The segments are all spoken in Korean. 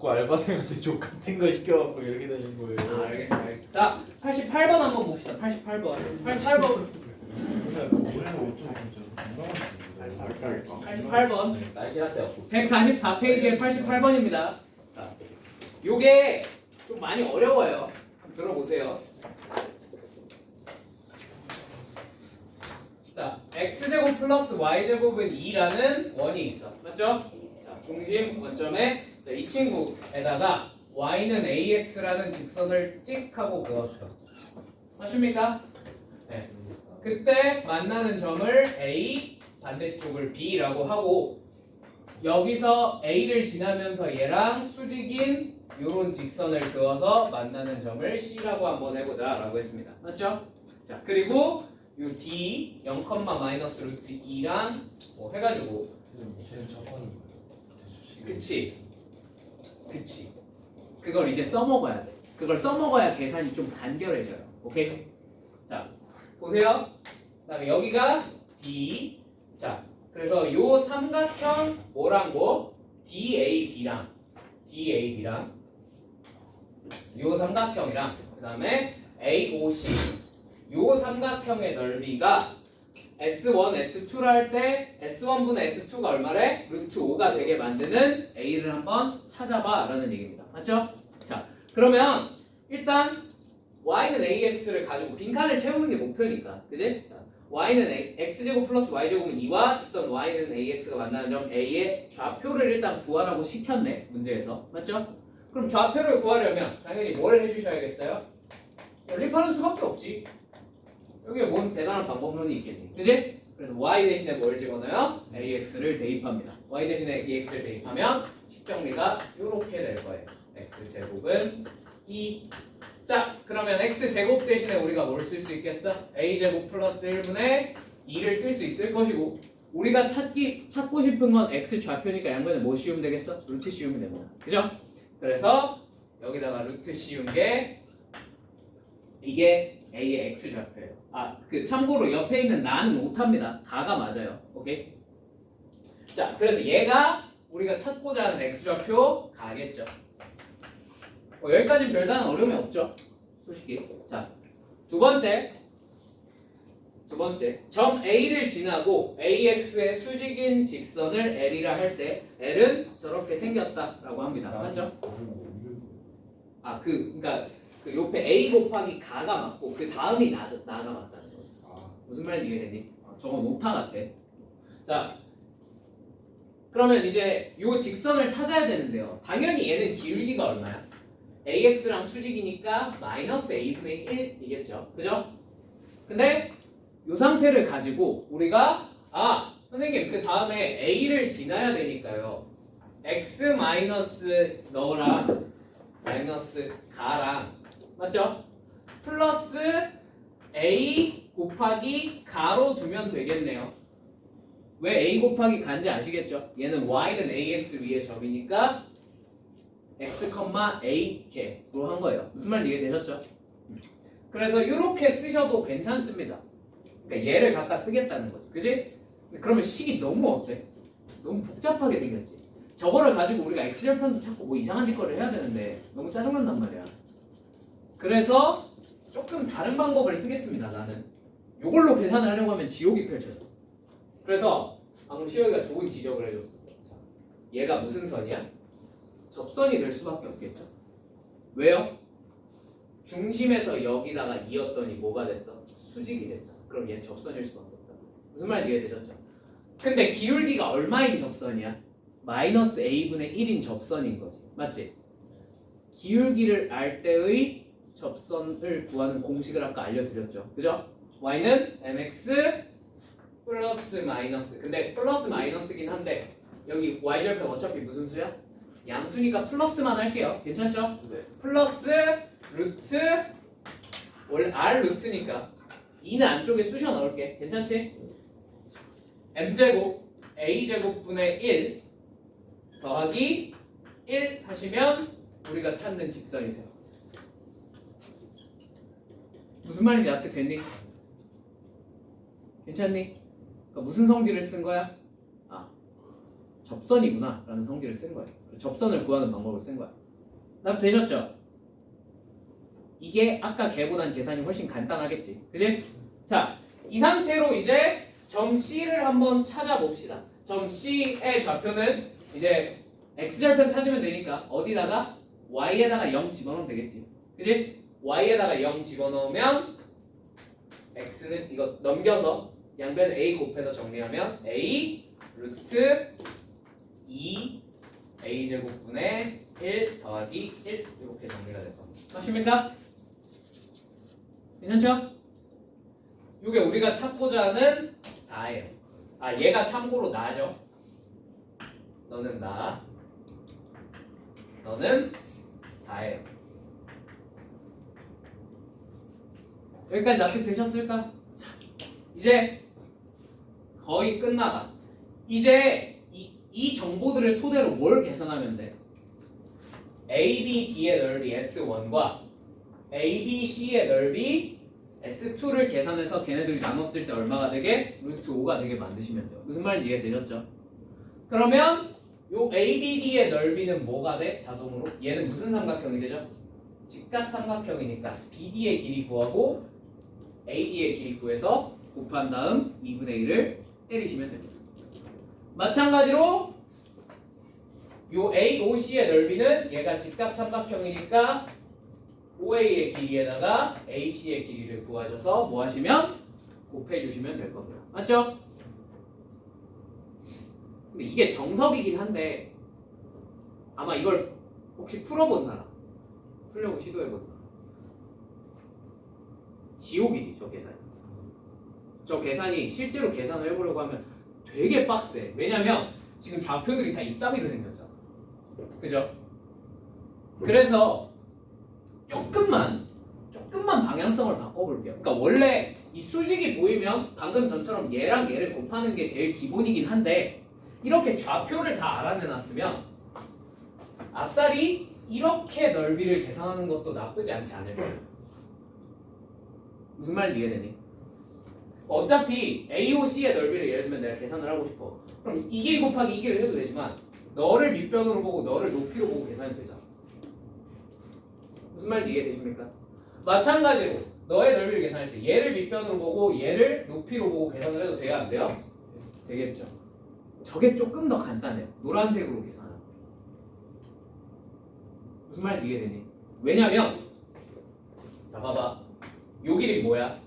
자꾸 알바생한테 족 같은 거 시켜갖고 이렇게 되는 거예요. 알겠어. 자, 88번 한번 봅시다. 88번. 88번. 올해는 5.0점 88번. 딸기라떼 없고 144페이지에 88번입니다. 자, 요게 좀 많이 어려워요. 한번 들어보세요. 자, x제곱 플러스 y제곱은 2라는 원이 있어. 맞죠? 자, 중심 원점에 자, 이 친구에다가 y는 ax라는 직선을 찍 하고 그었어. 맞습니까? 네. 그때 만나는 점을 a, 반대쪽을 b라고 하고 여기서 a를 지나면서 얘랑 수직인 요런 직선을 그어서 만나는 점을 c라고 한번 해보자 라고 했습니다. 맞죠? 자, 그리고 요 d 0, 마이너스 루트 2랑 뭐 해가지고 그치 그걸 이제 써먹어야 돼. 그걸 써먹어야 계산이 좀 간결해져요. 오케이? 자, 보세요. 그다음에 여기가 d. 자, 그래서 요 삼각형 뭐랑 뭐 DAB랑 요 삼각형이랑 그다음에 AOC 요 삼각형의 넓이가 S1, S2를 할 때 S1분의 S2가 얼마래? 루트 5가 되게 만드는 A를 한번 찾아봐 라는 얘기입니다. 맞죠? 자, 그러면 일단 Y는 AX를 가지고 빈칸을 채우는 게 목표니까 그지? 자, Y는 X제곱 플러스 Y제곱은 2와 직선 Y는 AX가 만나는 점 A의 좌표를 일단 구하라고 시켰네 문제에서. 맞죠? 그럼 좌표를 구하려면 당연히 뭘 해주셔야겠어요? 연립하는 수밖에 없지. 여기에 뭔 대단한 방법론이 있겠니? 그지? 그래서 y 대신에 뭘 집어넣어요? ax를 대입합니다. y 대신에 ax를 대입하면 식정리가 이렇게 될 거예요. x제곱은 2. 자, 그러면 x제곱 대신에 우리가 뭘 쓸 수 있겠어? a제곱 플러스 1분의 2를 쓸 수 있을 것이고 우리가 찾고 싶은 건 x 좌표니까 양변에 뭐 씌우면 되겠어? 루트 씌우면 됩니다. 그죠? 그래서 여기다가 루트 씌운 게 이게 A의 X 좌표예요. 아, 그 참고로 옆에 있는 나는 오타입니다. 다가 맞아요. 오케이? 자, 그래서 얘가 우리가 찾고자 하는 X 좌표 가겠죠. 여기까지는 별다른 어려움이 없죠. 솔직히. 자, 두 번째 점 A를 지나고 AX의 수직인 직선을 L이라 할 때 L은 저렇게 생겼다라고 합니다. 맞죠? 아, 그러니까 그 옆에 A 곱하기 가가 맞고 그 다음이 나가 맞다는 거죠. 무슨 말인지 이해되니? 저거 오타 같아. 자, 그러면 이제 요 직선을 찾아야 되는데요. 당연히 얘는 기울기가 얼마야? AX랑 수직이니까 마이너스 A분의 1이겠죠. 그죠? 근데 요 상태를 가지고 우리가 선생님 그 다음에 A를 지나야 되니까요. X 마이너스 너랑 마이너스 가랑 맞죠? 플러스 A 곱하기 가로 두면 되겠네요. 왜 A 곱하기 가인지 아시겠죠? 얘는 Y는 AX 위에 점이니까 X, A 개로 한 거예요. 무슨 말인지 이해되셨죠? 그래서 이렇게 쓰셔도 괜찮습니다. 그러니까 얘를 갖다 쓰겠다는 거지. 그지? 그러면 식이 너무 어때? 너무 복잡하게 생겼지. 저거를 가지고 우리가 X절편도 찾고 뭐 이상한 짓거리를 해야 되는데 너무 짜증난단 말이야. 그래서 조금 다른 방법을 쓰겠습니다. 나는 이걸로 계산을 하려고 하면 지옥이 펼쳐져. 그래서 방금 시혁이가 좋은 지적을 해줬어. 얘가 무슨 선이야? 접선이 될 수밖에 없겠죠. 왜요? 중심에서 여기다가 이었더니 뭐가 됐어? 수직이 됐잖아. 그럼 얘는 접선일 수밖에 없다. 무슨 말인지 이해되셨죠? 근데 기울기가 얼마인 접선이야? 마이너스 A분의 1인 접선인 거지. 맞지? 기울기를 알 때의 접선을 구하는 공식을 아까 알려드렸죠. 그죠? y는 mx 플러스 마이너스. 근데 플러스 마이너스긴 한데 여기 y절편 어차피 무슨 수야? 양수니까 플러스만 할게요. 괜찮죠? 네. 플러스 루트 원래 r 루트니까 2는 안쪽에 쑤셔 넣을게. 괜찮지? m제곱 a제곱분의 1 더하기 1 하시면 우리가 찾는 직선이 돼요. 무슨 말인지 납득됐니? 괜찮니? 그러니까 무슨 성질을 쓴 거야? 접선이구나 라는 성질을 쓴 거예요. 접선을 구하는 방법을 쓴 거야. 납 되셨죠? 이게 아까 계보단 계산이 훨씬 간단하겠지. 그지? 자, 이 상태로 이제 점 C를 한번 찾아봅시다. 점 C의 좌표는 이제 X절편 찾으면 되니까 어디다가 Y에다가 0 집어넣으면 되겠지. 그지? Y에다가 0 집어넣으면 X는 이거 넘겨서 양변을 A 곱해서 정리하면 A 루트 2 A제곱분의 1 더하기 1 이렇게 정리가 될 겁니다. 맞습니까? 괜찮죠? 이게 우리가 찾고자 하는 다예요. 아, 얘가 참고로 나죠. 너는 나, 너는 다예요. 여기까지 납득되셨을까? 자, 이제 거의 끝나가. 이제 이 정보들을 토대로 뭘 계산하면 돼? ABD의 넓이 S1과 ABC의 넓이 S2를 계산해서 걔네들이 나눴을 때 얼마가 되게? 루트 5가 되게 만드시면 돼요. 무슨 말인지 이해되셨죠? 그러면 요 ABD의 넓이는 뭐가 돼? 자동으로? 얘는 무슨 삼각형이 되죠? 직각삼각형이니까 BD의 길이 구하고 AD의 길이 구해서 곱한 다음 2분의 1을 때리시면 됩니다. 마찬가지로 요 AOC의 넓이는 얘가 직각삼각형이니까 OA의 길이에다가 AC의 길이를 구하셔서 뭐 하시면 곱해주시면 될 겁니다. 맞죠? 근데 이게 정석이긴 한데 아마 이걸 혹시 풀어본 사람 풀려고 시도해본 사람 지옥이지 저 계산이. 저 계산이 실제로 계산을 해보려고 하면 되게 빡세. 왜냐면 지금 좌표들이 다 이따위로 생겼잖아. 그죠? 그래서 조금만 방향성을 바꿔볼게요. 그러니까 원래 이 수직이 보이면 방금 전처럼 얘랑 얘를 곱하는 게 제일 기본이긴 한데 이렇게 좌표를 다 알아내놨으면 아싸리 이렇게 넓이를 계산하는 것도 나쁘지 않지 않을 거예요. 무슨 말인지 이해되니? 어차피 AOC의 넓이를 예를 들면 내가 계산을 하고 싶어. 그럼 이 길 곱하기 이 길을 해도 되지만 너를 밑변으로 보고 너를 높이로 보고 계산이 되잖아. 무슨 말인지 이해되십니까? 마찬가지로 너의 넓이를 계산할 때 얘를 밑변으로 보고 얘를 높이로 보고 계산을 해도 돼야 안 돼요? 되겠죠. 저게 조금 더 간단해요. 노란색으로 계산하는. 무슨 말인지 이해되니? 왜냐면 자 봐봐. 요 길이 뭐야?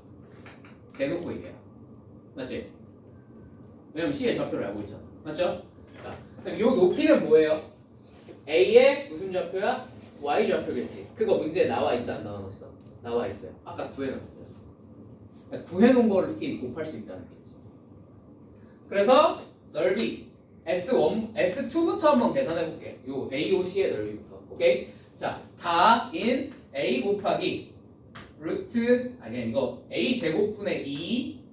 대놓고 얘기야. 맞지? 왜냐면 C의 좌표를 알고 있잖아. 맞죠? 자, 그럼 요 높이는 뭐예요? A의 무슨 좌표야? Y 좌표겠지. 그거 문제에 나와 있어 안 나와 있어? 나와 있어요. 아까 구해놨어요. 구해놓은 거를 곱할 수 있다는 거지. 그래서 넓이 S1, S2부터 한번 계산해볼게. 요 AOC의 넓이부터. 오케이? 자, 다인 A 곱하기 루트 아니야 이거 A 제곱분의 2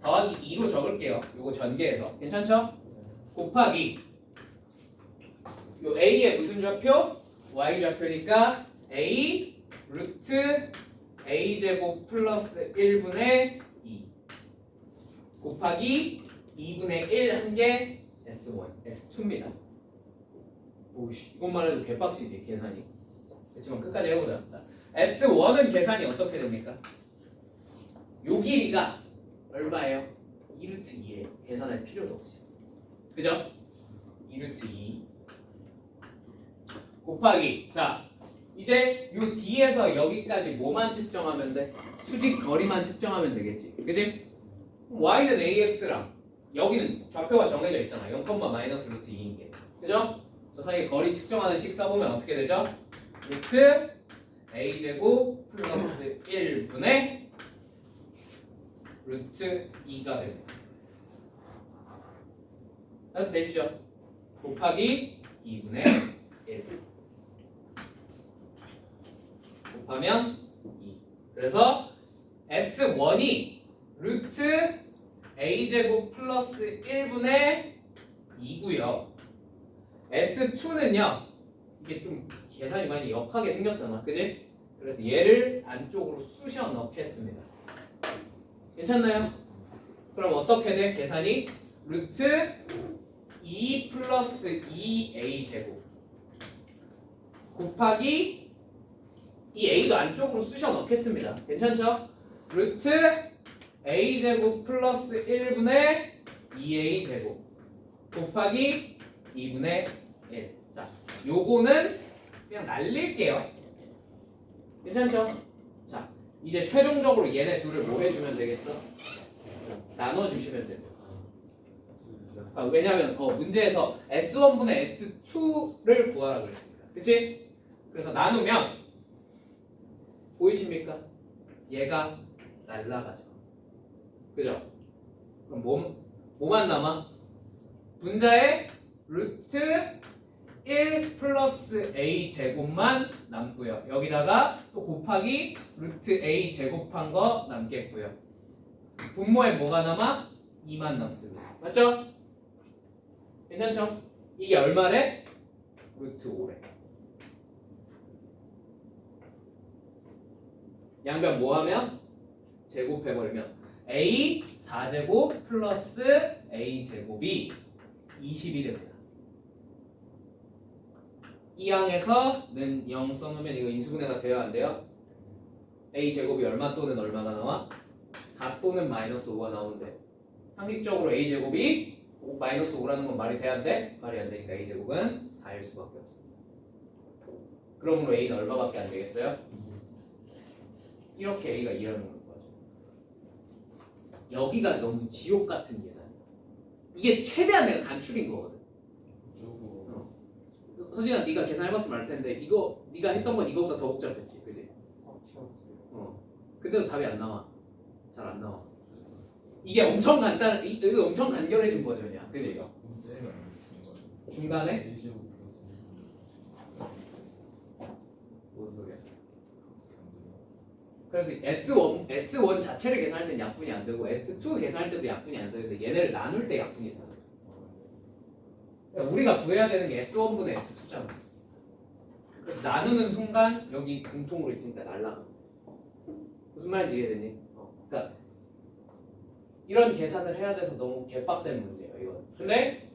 더하기 2로 적을게요. 요거 전개해서 괜찮죠? 곱하기 요 A의 무슨 좌표? Y 좌표니까 A 루트 A 제곱 플러스 1분의 2 곱하기 2분의 1 한 개 S1, S2입니다. 오씨 이것만 해도 개빡치지 계산이. 그렇지만 끝까지 해보자. S1은 계산이 어떻게 됩니까? 요 길이가 얼마예요? 2루트 2예요. 계산할 필요도 없이. 그죠? 2루트 2 곱하기 자 이제 요 D에서 여기까지 뭐만 측정하면 돼? 수직 거리만 측정하면 되겠지. 그지? Y는 AX랑 여기는 좌표가 정해져 있잖아. 0, 마이너스 루트 2인 게. 그죠? 저 사이에 거리 측정하는 식 써보면 어떻게 되죠? 루트 A제곱 플러스 1분의 루트 2가 됩니다. 다음 되시죠? 곱하기 2분의 1 곱하면 2. 그래서 S1이 루트 A제곱 플러스 1분의 2고요. S2는요. 이게 좀 계산이 많이 역하게 생겼잖아. 그지? 그래서 얘를 안쪽으로 쑤셔 넣겠습니다. 괜찮나요? 그럼 어떻게 돼? 계산이 루트 2 플러스 2a 제곱 곱하기 이 a도 안쪽으로 쑤셔 넣겠습니다. 괜찮죠? 루트 a 제곱 플러스 1분의 2a 제곱 곱하기 2분의 1. 자, 요거는 그냥 날릴게요. 괜찮죠? 자, 이제 최종적으로 얘네 둘을 뭐 해주면 되겠어? 나눠주시면 돼요. 왜냐면 문제에서 S1분의 S2를 구하라 그랬습니다. 그치? 그래서 나누면 보이십니까? 얘가 날라가죠. 그죠? 그럼 뭐만 남아? 분자에 루트 1 플러스 a 제곱만 남고요. 여기다가 또 곱하기 루트 a 제곱한 거 남겠고요. 분모에 뭐가 남아? 2만 남습니다. 맞죠? 괜찮죠? 이게 얼마래? 루트 5래. 양변 뭐하면? 제곱해버리면 a 4제곱 플러스 a 제곱이 20이 됩니다. 이 항에서는 0 써놓으면 이거 인수분해가 돼야 안 돼요? a 제곱이 얼마 또는 얼마가 나와? 4 또는 마이너스 5가 나오는데 상식적으로 a 제곱이 마이너스 5라는 건 말이 돼야 안 돼? 말이 안 되니까 a 제곱은 4일 수밖에 없습니다. 그러므로 a는 얼마밖에 안 되겠어요? 이렇게 a가 2라는 걸 구하죠. 여기가 너무 지옥 같은 계산. 이게 최대한 내가 간추린 거거든. 서진아, 네가 계산해봤으면 알 텐데 이거 네가 했던 건 이거보다 더 복잡했지, 그지? 근데도 답이 안 나와. 잘 안 나와. 이게 엄청 이거 엄청 간결해진 버전이야, 그지? 중간에? 뭔 소리야? 그래서 S1 자체를 계산할 때는 약분이 안 되고 S2 계산할 때도 약분이 안 되는데 얘네를 나눌 때 약분이 된다. 그러니까 우리가 구해야 되는 게 S1분의 S2잖아. 그래서 나누는 순간 여기 공통으로 있으니까 날라가. 무슨 말인지 이해되니? 그러니까 이런 계산을 해야 돼서 너무 개빡센 문제예요, 이건. 근데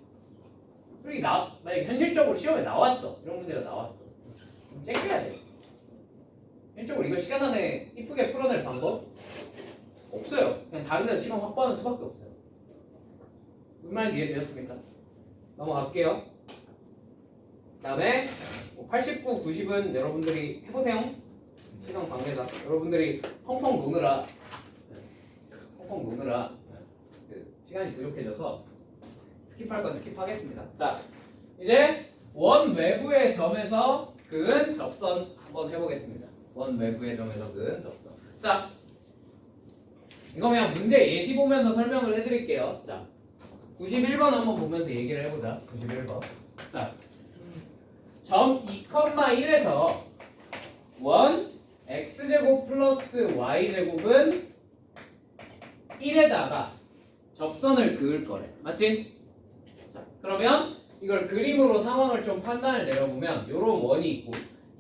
솔직히 만약에 현실적으로 시험에 나왔어. 이런 문제가 나왔어. 그럼 체크해야 돼. 현실적으로 이걸 시간 안에 이쁘게 풀어낼 방법? 없어요. 그냥 다른 데서 시간 확보하는 수밖에 없어요. 무슨 말인지 이해되셨습니까? 넘어갈게요. 그 다음에 89, 90은 여러분들이 해보세요. 시간 관계상 여러분들이 펑펑 노느라 그 시간이 부족해져서 스킵할 건 스킵하겠습니다. 자, 이제 원 외부의 점에서 그은 접선 한번 해보겠습니다. 원 외부의 점에서 그은 접선. 자, 이거 그냥 문제 예시 보면서 설명을 해드릴게요. 자, 91번 한번 보면서 얘기를 해보자. 91번. 자, 점 2,1에서 원 x제곱 플러스 y제곱은 1에다가 접선을 그을 거래. 맞지? 자, 그러면 이걸 그림으로 상황을 좀 판단을 내려보면 요런 원이 있고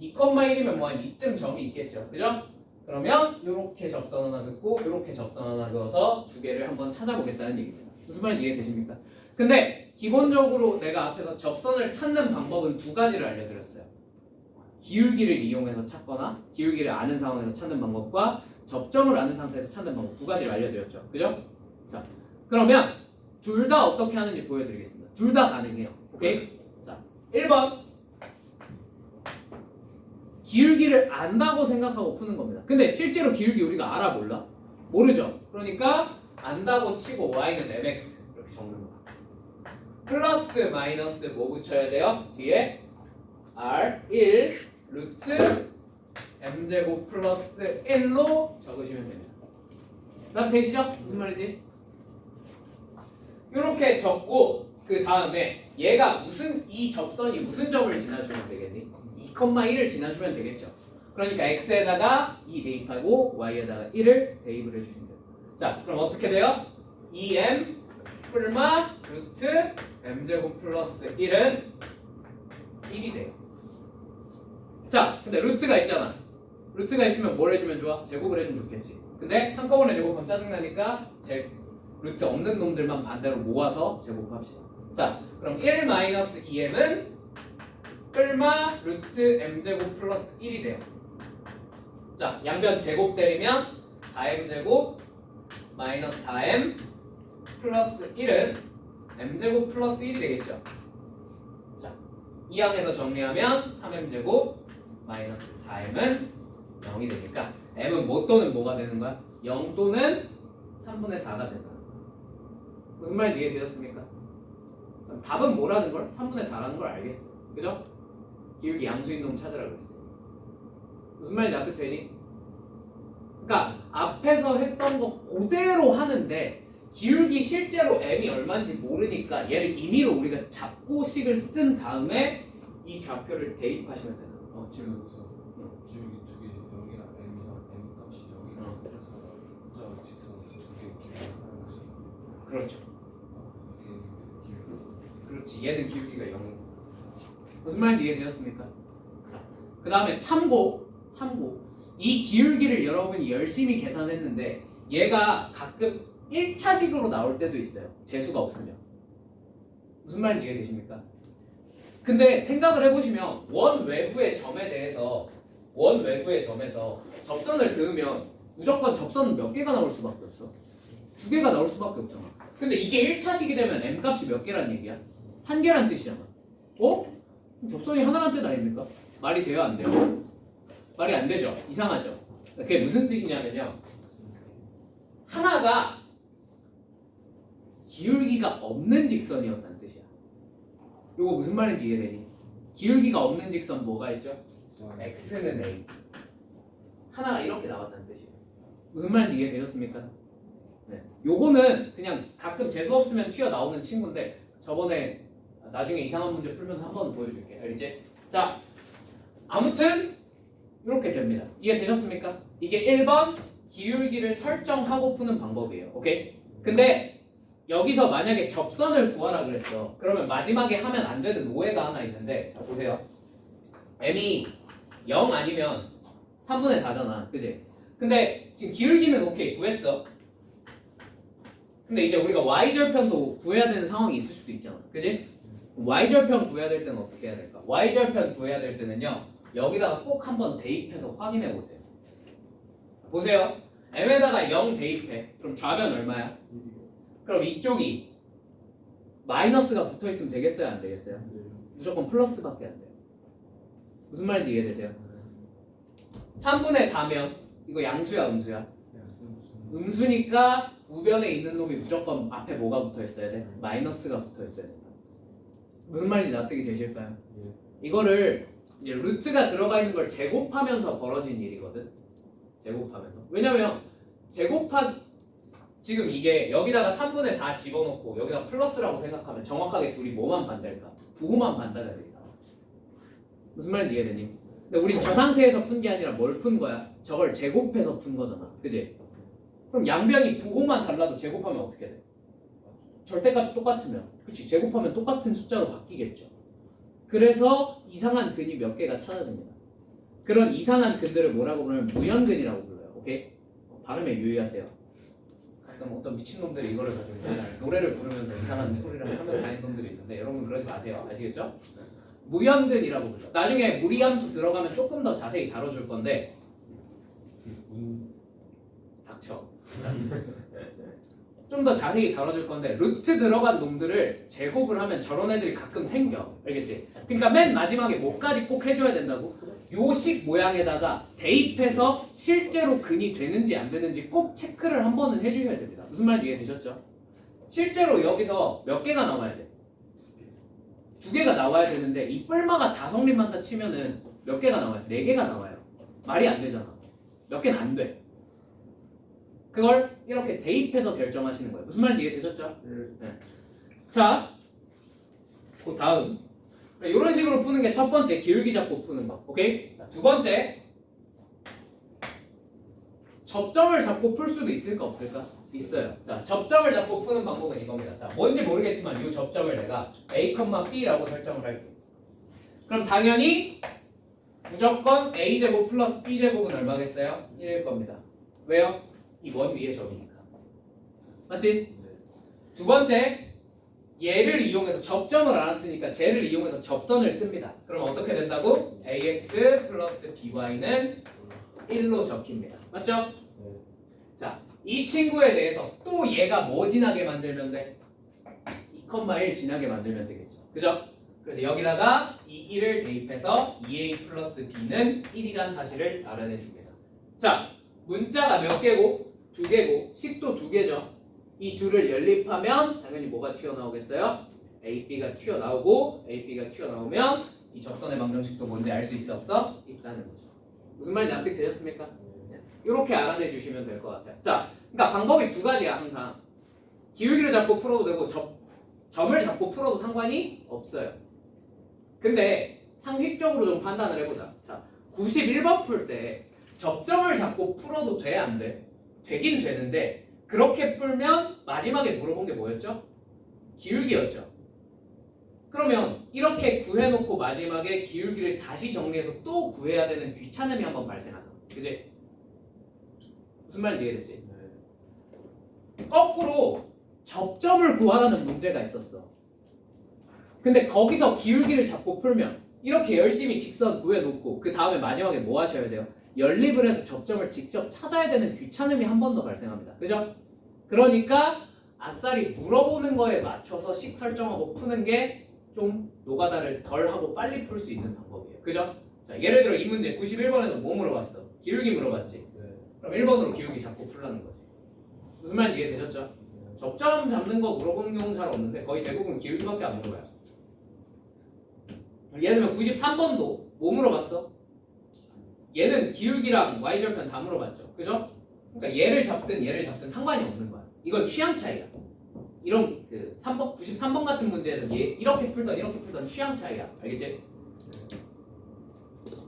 2,1이면 뭐 한 이쯤 점이 있겠죠. 그죠? 그러면 요렇게 접선 하나 긋고 요렇게 접선 하나 그어서 두 개를 한번 찾아보겠다는 얘기입니다. 무슨 말인지 이해되십니까? 근데 기본적으로 내가 앞에서 접선을 찾는 방법은 두 가지를 알려드렸어요. 기울기를 이용해서 찾거나 기울기를 아는 상황에서 찾는 방법과 접점을 아는 상태에서 찾는 방법 두 가지를 알려드렸죠. 그죠? 자, 그러면 둘 다 어떻게 하는지 보여드리겠습니다. 둘 다 가능해요. 오케이? 자, 1번 기울기를 안다고 생각하고 푸는 겁니다. 근데 실제로 기울기 우리가 알아 몰라? 모르죠? 그러니까 안다고 치고 y는 mx 이렇게 적는 거야. 플러스 마이너스 뭐 붙여야 돼요? 뒤에 r1 루트 m제곱 플러스 1로 적으시면 됩니다. 그럼 되시죠? 무슨 말인지? 이렇게 적고 그 다음에 얘가 이 접선이 무슨 점을 지나주면 되겠니? 2,1을 지나주면 되겠죠. 그러니까 x에다가 2 대입하고 y에다가 1을 대입을 해주시면 돼요. 자, 그럼 어떻게 돼요? 2m 뿔마 루트 m제곱 플러스 1은 1이 돼요. 자, 근데 루트가 있잖아. 루트가 있으면 뭘 해주면 좋아? 제곱을 해주면 좋겠지. 근데 한꺼번에 제곱하면 짜증나니까 루트 없는 놈들만 반대로 모아서 제곱합시다. 자, 그럼 1-2m은 끌마 루트 m제곱 플러스 1이 돼요. 자, 양변 제곱 때리면 4m제곱 마이너스 4m 플러스 1은 m제곱 플러스 1이 되겠죠. 자, 이 항에서 정리하면 3m제곱 마이너스 4m은 0이 되니까 m은 뭐 또는 뭐가 되는 거야? 0 또는 3분의 4가 된다. 무슨 말인지 이해되셨습니까? 그럼 답은 뭐라는 걸? 3분의 4라는 걸 알겠어. 그죠? 기울기 양수인동 찾으라 그랬어요. 무슨 말인지 납득되니? 그러니까 앞에서 했던 거 그대로 하는데 기울기 실제로 m이 얼마인지 모르니까 얘를 임의로 우리가 잡고식을 쓴 다음에 이 좌표를 대입하시면 돼요. 지금 여기서 기울기 두 개, 여기랑 m이랑 m 값이 여기랑 그래서 혼자 직선 두개 기울기 하는 것이 그렇죠. 이게 기울기. 그렇지. 얘는 기울기가 0이고. 무슨 말인지 이해되셨습니까? 자, 그 다음에 참고. 이 기울기를 여러분이 열심히 계산했는데 얘가 가끔 1차식으로 나올 때도 있어요. 재수가 없으면. 무슨 말인지 이해되십니까? 근데 생각을 해보시면 원 외부의 점에서 접선을 그으면 무조건 접선은 몇 개가 나올 수밖에 없어. 2개가 나올 수밖에 없잖아. 근데 이게 1차식이 되면 m값이 몇 개란 얘기야? 1개란 뜻이잖아. 어? 그럼 접선이 하나란 뜻 아닙니까? 말이 돼요, 안 돼요? 말이 안 되죠? 이상하죠? 그게 무슨 뜻이냐면요, 하나가 기울기가 없는 직선이었다는 뜻이야. 이거 무슨 말인지 이해되니? 기울기가 없는 직선 뭐가 있죠? x는 a. 하나가 이렇게 나왔다는 뜻이에요. 무슨 말인지 이해되셨습니까? 네. 요거는 그냥 가끔 재수 없으면 튀어나오는 친구인데 저번에 나중에 이상한 문제 풀면서 한 번 보여줄게. 알겠지? 자, 아무튼 이렇게 됩니다. 이해되셨습니까? 이게 1번 기울기를 설정하고 푸는 방법이에요. 오케이? 근데 여기서 만약에 접선을 구하라 그랬어. 그러면 마지막에 하면 안 되는 오해가 하나 있는데, 자 보세요. m이 0 아니면 3분의 4잖아. 그지? 근데 지금 기울기는 오케이 구했어. 근데 이제 우리가 y절편도 구해야 되는 상황이 있을 수도 있잖아. 그지? y절편 구해야 될 때는 어떻게 해야 될까? y절편 구해야 될 때는요, 여기다가 꼭 한번 대입해서 확인해 보세요. 보세요. m에다가 0 대입해. 그럼 좌변 얼마야? 그럼 이쪽이 마이너스가 붙어 있으면 되겠어요, 안 되겠어요? 무조건 플러스밖에 안 돼요. 무슨 말인지 이해되세요? 3분의 4면 이거 양수야, 음수야? 음수니까 우변에 있는 놈이 무조건 앞에 뭐가 붙어 있어야 돼? 마이너스가 붙어 있어야 된다. 무슨 말인지 납득이 되실까요? 이거를 이제 루트가 들어가 있는 걸 제곱하면서 벌어진 일이거든. 제곱하면서. 왜냐면 지금 이게 여기다가 3분의 4 집어넣고 여기다 플러스라고 생각하면 정확하게 둘이 뭐만 반대일까? 부호만 반대가 되겠다. 무슨 말인지 이해되니? 근데 우리 저 상태에서 푼 게 아니라 뭘 푼 거야? 저걸 제곱해서 푼 거잖아. 그지? 그럼 양변이 부호만 달라도 제곱하면 어떻게 돼? 절대값이 똑같으면. 그치? 제곱하면 똑같은 숫자로 바뀌겠죠. 그래서 이상한 근이 몇 개가 찾아집니다. 그런 이상한 근들을 뭐라고 부르면 무연근이라고 불러요. 오케이? 발음에 유의하세요. 가끔 어떤 미친놈들이 이거를 가지고 노래를 부르면서 이상한 소리를 하면서 다니는 놈들이 있는데 여러분 그러지 마세요. 아시겠죠? 무연근이라고 불러. 나중에 무리함수 들어가면 조금 더 자세히 다뤄줄 건데 닥쳐. 좀 더 자세히 다뤄줄 건데 루트 들어간 놈들을 제곱을 하면 저런 애들이 가끔 생겨. 알겠지? 그러니까 맨 마지막에 뭐까지 꼭 해줘야 된다고? 요식 모양에다가 대입해서 실제로 근이 되는지 안 되는지 꼭 체크를 한 번은 해주셔야 됩니다. 무슨 말인지 이해되셨죠? 실제로 여기서 몇 개가 나와야 돼? 2개가 나와야 되는데 이 뿔마가 다 성립한다 치면은 몇 개가 나와요? 4개가 나와요. 말이 안 되잖아. 몇 개는 안 돼. 그걸 이렇게 대입해서 결정하시는 거예요. 무슨 말인지 이해되셨죠? 네. 자, 그 다음 이런 식으로 푸는 게 첫 번째 기울기 잡고 푸는 거. 오케이? 자, 두 번째 접점을 잡고 풀 수도 있을까 없을까? 있어요. 자, 접점을 잡고 푸는 방법은 이겁니다. 자, 뭔지 모르겠지만 이 접점을 내가 a, b라고 설정을 할게. 그럼 당연히 무조건 a제곱 플러스 b제곱은 얼마겠어요? 1일 겁니다. 왜요? 이 원 위의 점이니까. 맞지? 두 번째 얘를 이용해서 접점을 알았으니까 쟤를 이용해서 접선을 씁니다. 그럼 어떻게 된다고? ax 플러스 by는 1로 적힙니다. 맞죠? 자, 이 친구에 대해서 또 얘가 뭐 지나게 만들면 돼? 2,1 지나게 만들면 되겠죠. 그죠? 그래서 여기다가 이 1을 대입해서 2a 플러스 b는 1이란 사실을 알아내 줍니다. 자, 문자가 몇 개고? 2개고 식도 2개죠. 이 둘을 연립하면 당연히 뭐가 튀어나오겠어요? AB가 튀어나오고 AB가 튀어나오면 이 접선의 방정식도 뭔지 알 수 있어 없어? 있다는 거죠. 무슨 말인지 납득되셨습니까? 이렇게 알아내 주시면 될 것 같아요. 자, 그러니까 방법이 두 가지야 항상. 기울기를 잡고 풀어도 되고 점을 잡고 풀어도 상관이 없어요. 근데 상식적으로 좀 판단을 해보자. 자, 91번 풀 때 접점을 잡고 풀어도 돼? 안 돼? 되긴 되는데 그렇게 풀면 마지막에 물어본 게 뭐였죠? 기울기였죠. 그러면 이렇게 구해놓고 마지막에 기울기를 다시 정리해서 또 구해야 되는 귀찮음이 한번 발생하죠. 그지? 무슨 말인지 이해됐지? 거꾸로 접점을 구하라는 문제가 있었어. 근데 거기서 기울기를 잡고 풀면 이렇게 열심히 직선 구해놓고 그 다음에 마지막에 뭐 하셔야 돼요? 연립을 해서 접점을 직접 찾아야 되는 귀찮음이 한 번 더 발생합니다. 그죠? 그러니까 아싸리 물어보는 거에 맞춰서 식 설정하고 푸는 게 좀 노가다를 덜 하고 빨리 풀 수 있는 방법이에요. 그죠? 자, 예를 들어 이 문제 91번에서 뭐 물어봤어? 기울기 물어봤지? 그럼 1번으로 기울기 잡고 풀라는 거지. 무슨 말인지 이해되셨죠? 접점 잡는 거 물어보는 경우는 잘 없는데 거의 대부분 기울기밖에 안 물어봐요. 예를 들면 93번도 뭐 물어봤어? 얘는 기울기랑 y절편 다 물어봤죠. 그죠? 그러니까 얘를 잡든 상관이 없는 거야. 이건 취향 차이야. 이런 그 3번, 93번 같은 문제에서 얘 이렇게 풀던 취향 차이야. 알겠지?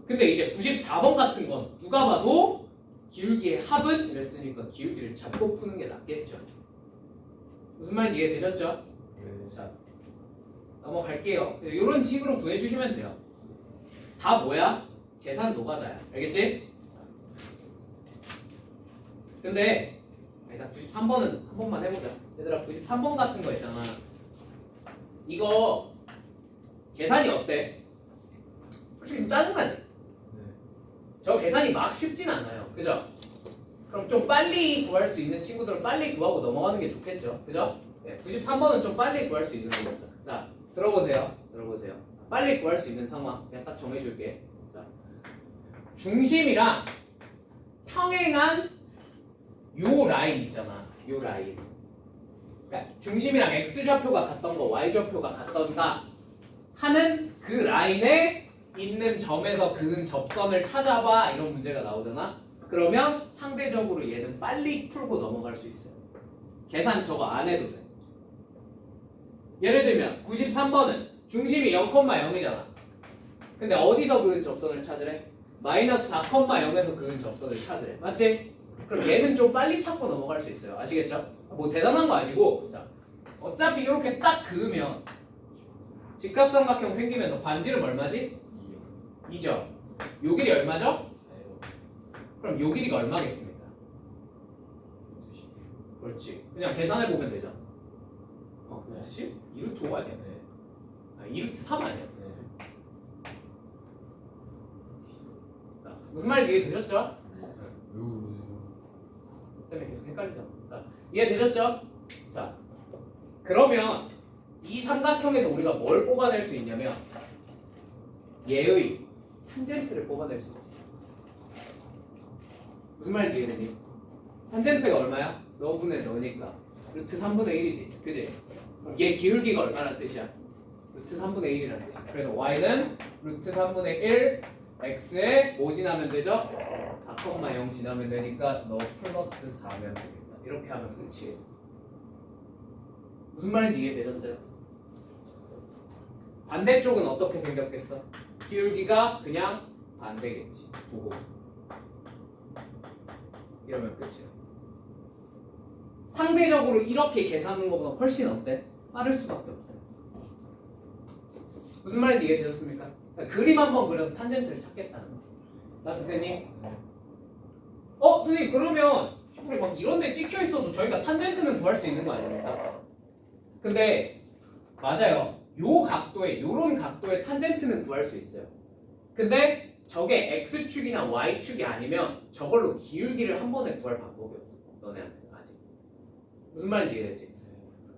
근데 이제 94번 같은 건 누가 봐도 기울기의 합은 이랬으니까 기울기를 잡고 푸는 게 낫겠죠. 무슨 말인지 이해되셨죠? 자, 넘어갈게요. 이런 식으로 구해주시면 돼요. 다 뭐야? 계산 노가다야. 알겠지? 근데 일단 93번은 한 번만 해보자. 얘들아 93번 같은 거 있잖아. 이거 계산이 어때? 솔직히 좀 짜증나지? 저 계산이 막 쉽진 않아요. 그죠? 그럼 좀 빨리 구할 수 있는 친구들은 빨리 구하고 넘어가는 게 좋겠죠. 그죠? 네, 93번은 좀 빨리 구할 수 있는 겁니다. 자, 들어보세요. 빨리 구할 수 있는 상황 그냥 딱 정해줄게. 자, 중심이랑 평행한 요 라인 있잖아. 요 라인. 그러니까 중심이랑 x좌표가 같던 거 y좌표가 같던가 하는 그 라인에 있는 점에서 그은 접선을 찾아봐 이런 문제가 나오잖아. 그러면 상대적으로 얘는 빨리 풀고 넘어갈 수 있어요. 계산 저거 안 해도 돼. 예를 들면 93번은 중심이 0,0이잖아. 근데 어디서 그은 접선을 찾으래? 마이너스 4,0에서 그은 접선을 찾으래. 맞지? 그럼 얘는 좀 빨리 찾고 넘어갈 수 있어요. 아시겠죠? 뭐 대단한 거 아니고 자, 어차피 이렇게 딱 그으면 직각삼각형 생기면서 반지름 얼마지? 2죠. 요 길이 얼마죠? 그럼 요 길이가 얼마겠습니까? 그렇지. 그냥 계산해 보면 되죠. 루트 10? 2루트 5 아니야? 아, 2루트 3 아니야? 자, 무슨 말인지 이해되셨죠? 때문에 계속 헷갈리죠. 자, 이해되셨죠? 자, 그러면 이 삼각형에서 우리가 뭘 뽑아낼 수 있냐면 얘의 탄젠트를 뽑아낼 수 있어요. 무슨 말인지 이해되니? 탄젠트가 얼마야? 너분의 너니까 루트 3분의 1이지. 그지? 그럼 얘 기울기가 얼마란 뜻이야? 루트 3분의 1이라는 뜻이야. 그래서 y는 루트 3분의 1 x에 뭐 지나면 되죠? 4,0 지나면 되니까 너 플러스 4면 되겠다. 이렇게 하면 끝이에요. 무슨 말인지 이해되셨어요? 반대쪽은 어떻게 생겼겠어? 기울기가 그냥 반대겠지. 9고 이러면 끝이야. 상대적으로 이렇게 계산하는 것보다 훨씬 어때? 빠를 수밖에 없어요. 무슨 말인지 이해되셨습니까? 그러니까 그림 한번 그려서 탄젠트를 찾겠다는 거. 나 선생님? 선생님 그러면 우리 막 이런 데 찍혀 있어도 저희가 탄젠트는 구할 수 있는 거 아닙니까? 근데 맞아요. 요 각도에 요런 각도의 탄젠트는 구할 수 있어요. 근데 저게 x축이나 y축이 아니면 저걸로 기울기를 한 번에 구할 방법이 없어. 너네한테 아직. 무슨 말인지 이해되지?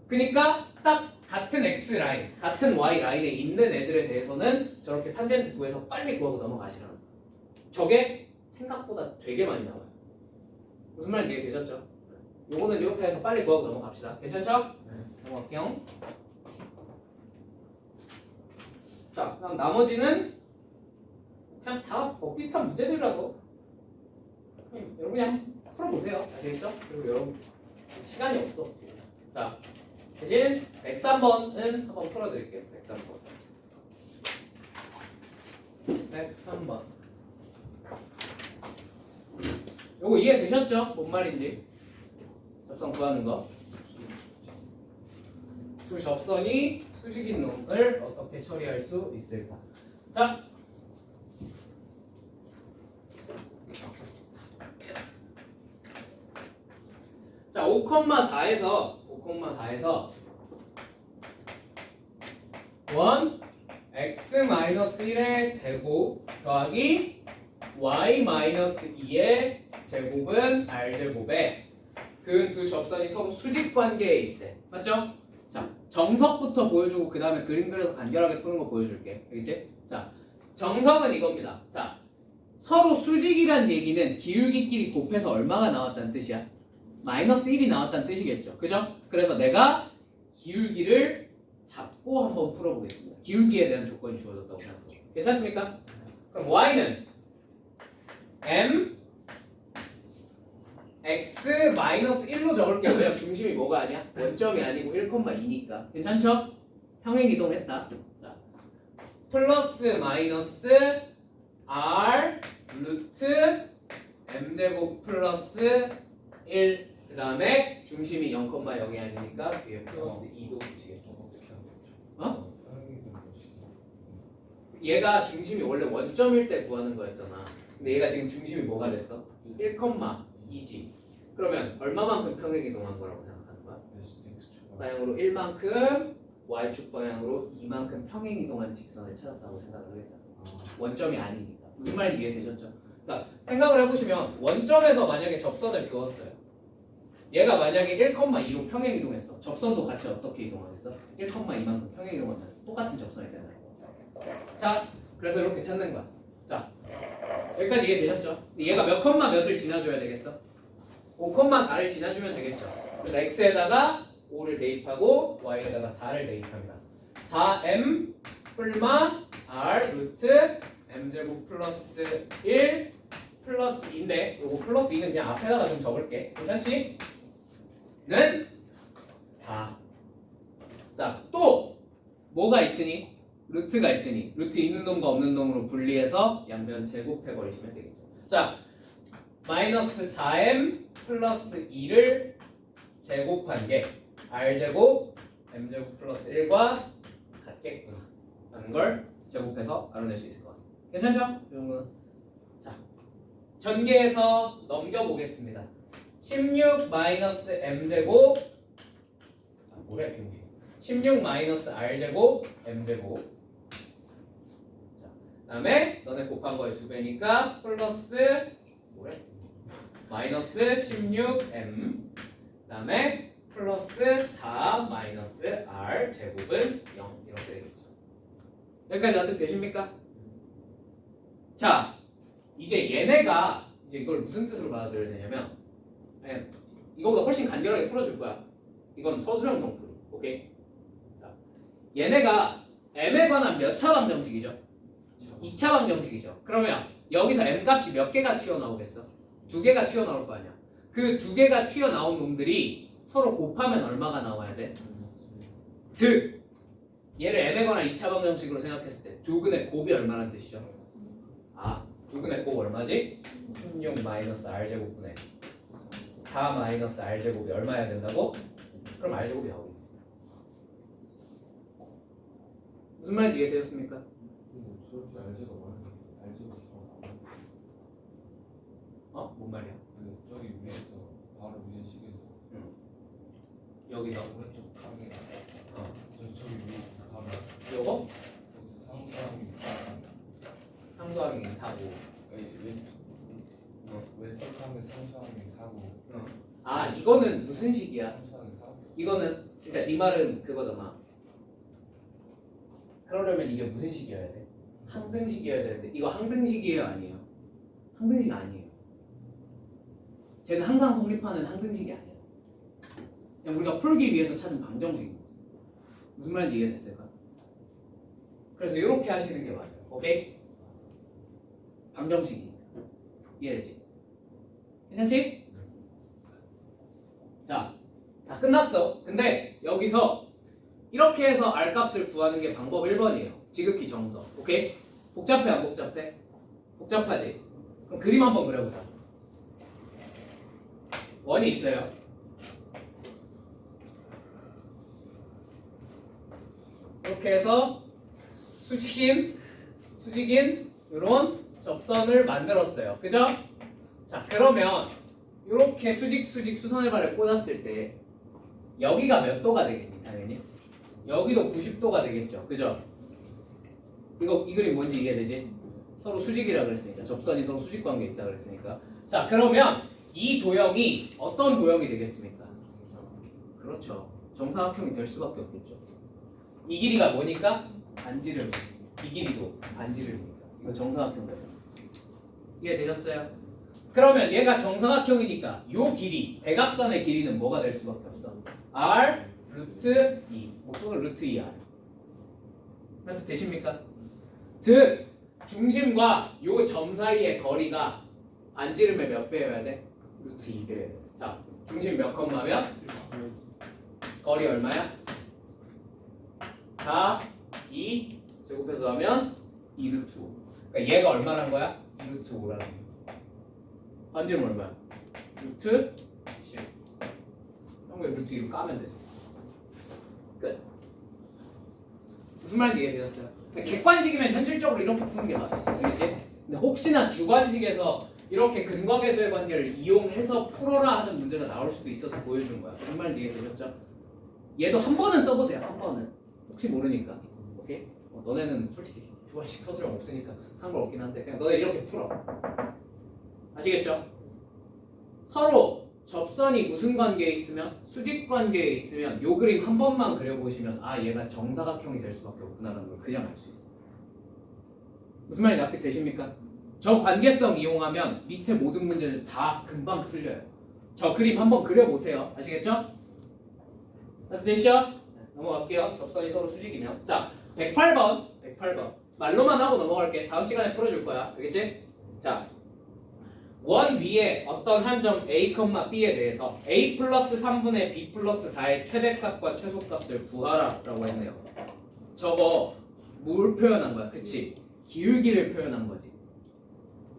그러니까 딱 같은 x 라인, 같은 y 라인에 있는 애들에 대해서는 저렇게 탄젠트 구해서 빨리 구하고 넘어가시라는 거야. 저게 생각보다 되게 많이 나와요. 무슨 말인지 이해되셨죠? 요거는 이렇게 해서 빨리 구하고 넘어갑시다. 괜찮죠? 넘어갈게요. 자, 그럼 나머지는 그냥 다 비슷한 문제들이라서 여러분이 그냥 풀어보세요. 아시겠죠? 그리고 여러분 시간이 없어 지금. 자, 대신 103번은 한번 풀어드릴게요. 103번. 요거 이해되셨죠? 뭔 말인지? 접선 구하는 거. 두 접선이 수직인 놈을 어떻게 처리할 수 있을까? 자, 자 5,4에서 1 x-1의 제곱 더하기 y-2의 제곱은 r제곱에 그 두 접선이 서로 수직 관계에 있대. 맞죠? 자, 정석부터 보여주고 그 다음에 그림 그려서 간결하게 푸는 거 보여줄게. 알겠지? 자, 정석은 이겁니다. 자, 서로 수직이란 얘기는 기울기끼리 곱해서 얼마가 나왔다는 뜻이야? -1이 나왔다는 뜻이겠죠. 그죠? 그래서 내가 기울기를 잡고 한번 풀어보겠습니다. 기울기에 대한 조건이 주어졌다고 생각해요. 괜찮습니까? 그럼 y는 m x-1로 적을게요. 왜냐면 중심이 뭐가 아니야? 원점이 아니고 1,2니까. 괜찮죠? 평행이동했다. 자, 플러스 마이너스 r 루트 m제곱 플러스 1. 그 다음에 중심이 0,0이 아니니까 뒤에 플러스 2도 붙이겠어. 어? 얘가 중심이 원래 원점일 때 구하는 거였잖아. 근데 얘가 지금 중심이 뭐가 됐어? 1,2지. 그러면 얼마만큼 평행이동한 거라고 생각하는 거야? 방향으로 1만큼, y축 방향으로 2만큼 평행이동한 직선을 찾았다고 생각을 하겠다. 원점이 아니니까. 무슨 말인지 이해되셨죠? 그러니까 생각을 해보시면 원점에서 만약에 접선을 그었어요. 얘가 만약에 1,2로 평행이동했어. 접선도 같이 어떻게 이동하겠어? 1,2만큼 평행이동하면 똑같은 접선이 되는 거야. 자, 그래서 이렇게 찾는 거야. 자, 여기까지 이해되셨죠? 얘가 몇 컴마 몇을 지나줘야 되겠어? 5,4를 지나주면 되겠죠. 그래서 x에다가 5를 대입하고 y에다가 4를 대입합니다. 4m 뿔마 r 루트 m제곱 플러스 1 플러스 2인데 요거 플러스 2는 그냥 앞에다가 좀 적을게. 괜찮지? 는 4. 자, 또 뭐가 있으니? 루트가 있으니 루트 있는 놈과 없는 놈으로 분리해서 양변 제곱해 버리시면 되겠죠. 자, 마이너스 4m 플러스 2를 제곱한 게 r제곱 m제곱 플러스 1과 같겠구나 라는 걸 제곱해서 알아낼 수 있을 것 같습니다. 괜찮죠? 이 정도는. 자, 전개해서 넘겨보겠습니다. 16 마이너스 m제곱 뭐래 병신 16 마이너스 r제곱 m제곱. 자, 다음에 너네 곱한 거에 2배니까 플러스 뭐래? 마이너스 16m 다음에 플러스 4 마이너스 r 제곱은 0 이렇게 되겠죠. 여기까지 납득되십니까? 자, 이제 얘네가 이제 이걸 무슨 뜻으로 받아들여야 되냐면 이거보다 훨씬 간결하게 풀어줄 거야. 이건 서술형 풀이. 오케이? 자, 얘네가 m에 관한 몇 차 방정식이죠? 2차 방정식이죠. 그러면 여기서 m 값이 몇 개가 튀어나오겠어? 2개가 튀어나올 거 아니야. 그 2개가 튀어나온 놈들이 서로 곱하면 얼마가 나와야 돼? 즉 얘를 m에 관한 2차 방정식으로 생각했을 때 두근의 곱이 얼마란 뜻이죠? 아, 두근의 곱 얼마지? 16 마이너스 r제곱분의 4 마이너스 r제곱이 얼마여야 된다고? 그럼 r제곱이 나오겠지. 무슨 말인지 이해되셨습니까? 저렇게 알제가 많은데 알제가 뭔 말이야? 저기 위에서 바로 위에 식에서 여기서 오른쪽 가게가 저기 위에 상수항의 사고. 외적항의 상수항의 사고. 아 이거는 무슨 식이야? 상수항의 사고. 이거는 그러니까 네 말은 그거잖아. 그러려면 이게 무슨 식이어야 돼? 항등식이어야 되는데 이거 항등식이에요 아니에요? 항등식 아니에요. 쟤는 항상 성립하는 항등식이 아니에요. 그냥 우리가 풀기 위해서 찾은 방정식인 거죠. 무슨 말인지 이해됐을까? 그래서 이렇게 하시는 게 맞아요. 오케이? 방정식이 이해됐지? 괜찮지? 자, 다 끝났어. 근데 여기서 이렇게 해서 R 값을 구하는 게 방법 1번이에요. 지극히 정석. 오케이? 복잡해 안 복잡해? 복잡하지? 그럼 그림 한번 그려보자. 원이 있어요. 이렇게 해서 수직인 이런 접선을 만들었어요. 그죠? 자 그러면 이렇게 수직 수선의 발을 꽂았을 때 여기가 몇 도가 되겠니? 당연히 여기도 90도가 되겠죠. 그죠? 이 그림 뭔지 이해되지? 서로 수직이라 그랬으니까 접선이 서로 수직 관계에 있다 그랬으니까 자 그러면 이 도형이 어떤 도형이 되겠습니까? 그렇죠. 정사각형이 될 수밖에 없겠죠. 이 길이가 뭐니까? 반지름. 이 길이도 반지름이니까 이거 정사각형 되죠. 이해되셨어요? 그러면 얘가 정사각형이니까 요 길이 대각선의 길이는 뭐가 될 수밖에 없어? R 루트 2 또는 루트 2R 이렇게 되십니까? 즉 중심과 요 점 사이의 거리가 반지름의 몇 배여야 돼? 루트 2배여야 돼. 자 중심 몇 컴마면? 거리 얼마야? 4, 2 제곱해서 하면 2 루트 5 그러니까 얘가 얼마란 거야? 2 루트 5라는 거야. 반지름 얼마야? 루트 10 형거 루트 2로 까면 되죠. 끝. 무슨 말인지 이해되셨어요? 객관식이면 현실적으로 이렇게 푸는 게 맞아. 알겠지? 근데 혹시나 주관식에서 이렇게 근과계수의 관계를 이용해서 풀어라 하는 문제가 나올 수도 있어서 보여준 거야. 무슨 말인지 이해되셨죠? 얘도 한 번은 써보세요. 한 번은. 혹시 모르니까. 오케이? 너네는 솔직히 주관식 서술형 없으니까 상관없긴 한데 그냥 너네 이렇게 풀어. 아시겠죠? 서로 접선이 무슨 관계에 있으면 수직 관계에 있으면 요 그림 한 번만 그려보시면 아 얘가 정사각형이 될 수밖에 없구나라는 걸 그냥 알 수 있어요. 무슨 말이 납득되십니까? 저 관계성 이용하면 밑에 모든 문제를 다 금방 풀려요. 저 그림 한번 그려보세요. 아시겠죠? 납득되시죠? 넘어갈게요. 접선이 서로 수직이면 자 108번 말로만 하고 넘어갈게. 다음 시간에 풀어줄 거야. 알겠지? 자 원 위에 어떤 한 점 A, B에 대해서 A 플러스 3분의 B 플러스 4의 최대값과 최소값을 구하라 라고 했네요. 저거 뭘 표현한 거야? 그치? 기울기를 표현한 거지.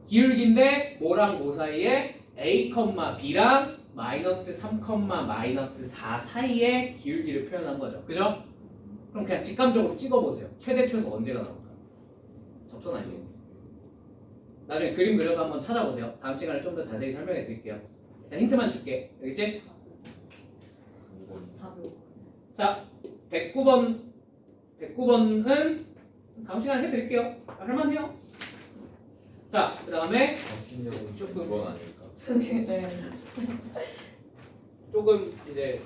기울기인데 뭐랑 뭐 사이에 A, B랑 마이너스 3, 마이너스 4 사이에 기울기를 표현한 거죠. 그죠? 그럼 그냥 직감적으로 찍어보세요. 최대 최소 언제가 나올까? 접선 아니에요. 나중에 그림 그려서 한번 찾아보세요. 다음 시간에 좀 더 자세히 설명해 드릴게요. 일단 힌트만 줄게. 알겠지? 자, 109번은 다음 시간에 해드릴게요. 할만해요. 자, 그 다음에 조금 조금 이제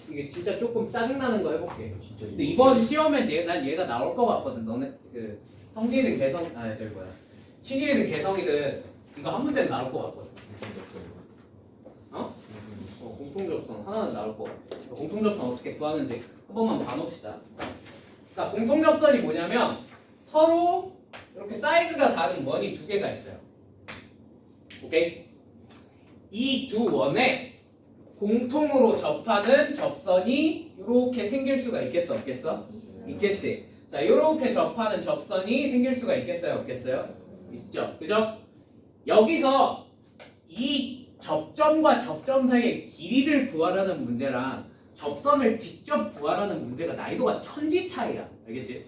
이게 진짜 조금 짜증나는 거 해볼게. 근데 이번 시험엔 난 얘가 나올 것 같거든. 너네 그 성진이든 저기 뭐야 신일이든 개성이든 이거 한 문제는 나올 것 같거든. 공통접선 하나는 나올 것 같아. 공통접선 어떻게 구하는지 한 번만 봐놓읍시다. 그러니까 공통접선이 뭐냐면 서로 이렇게 사이즈가 다른 원이 두 개가 있어요. 오케이? 이 두 원에 공통으로 접하는 접선이 이렇게 생길 수가 있겠어? 없겠어? 있겠지. 자, 이렇게 접하는 접선이 생길 수가 있겠어요? 없겠어요? 있죠. 그죠? 여기서 이 접점과 접점 사이의 길이를 구하라는 문제랑 접선을 직접 구하라는 문제가 난이도가 천지 차이야. 알겠지?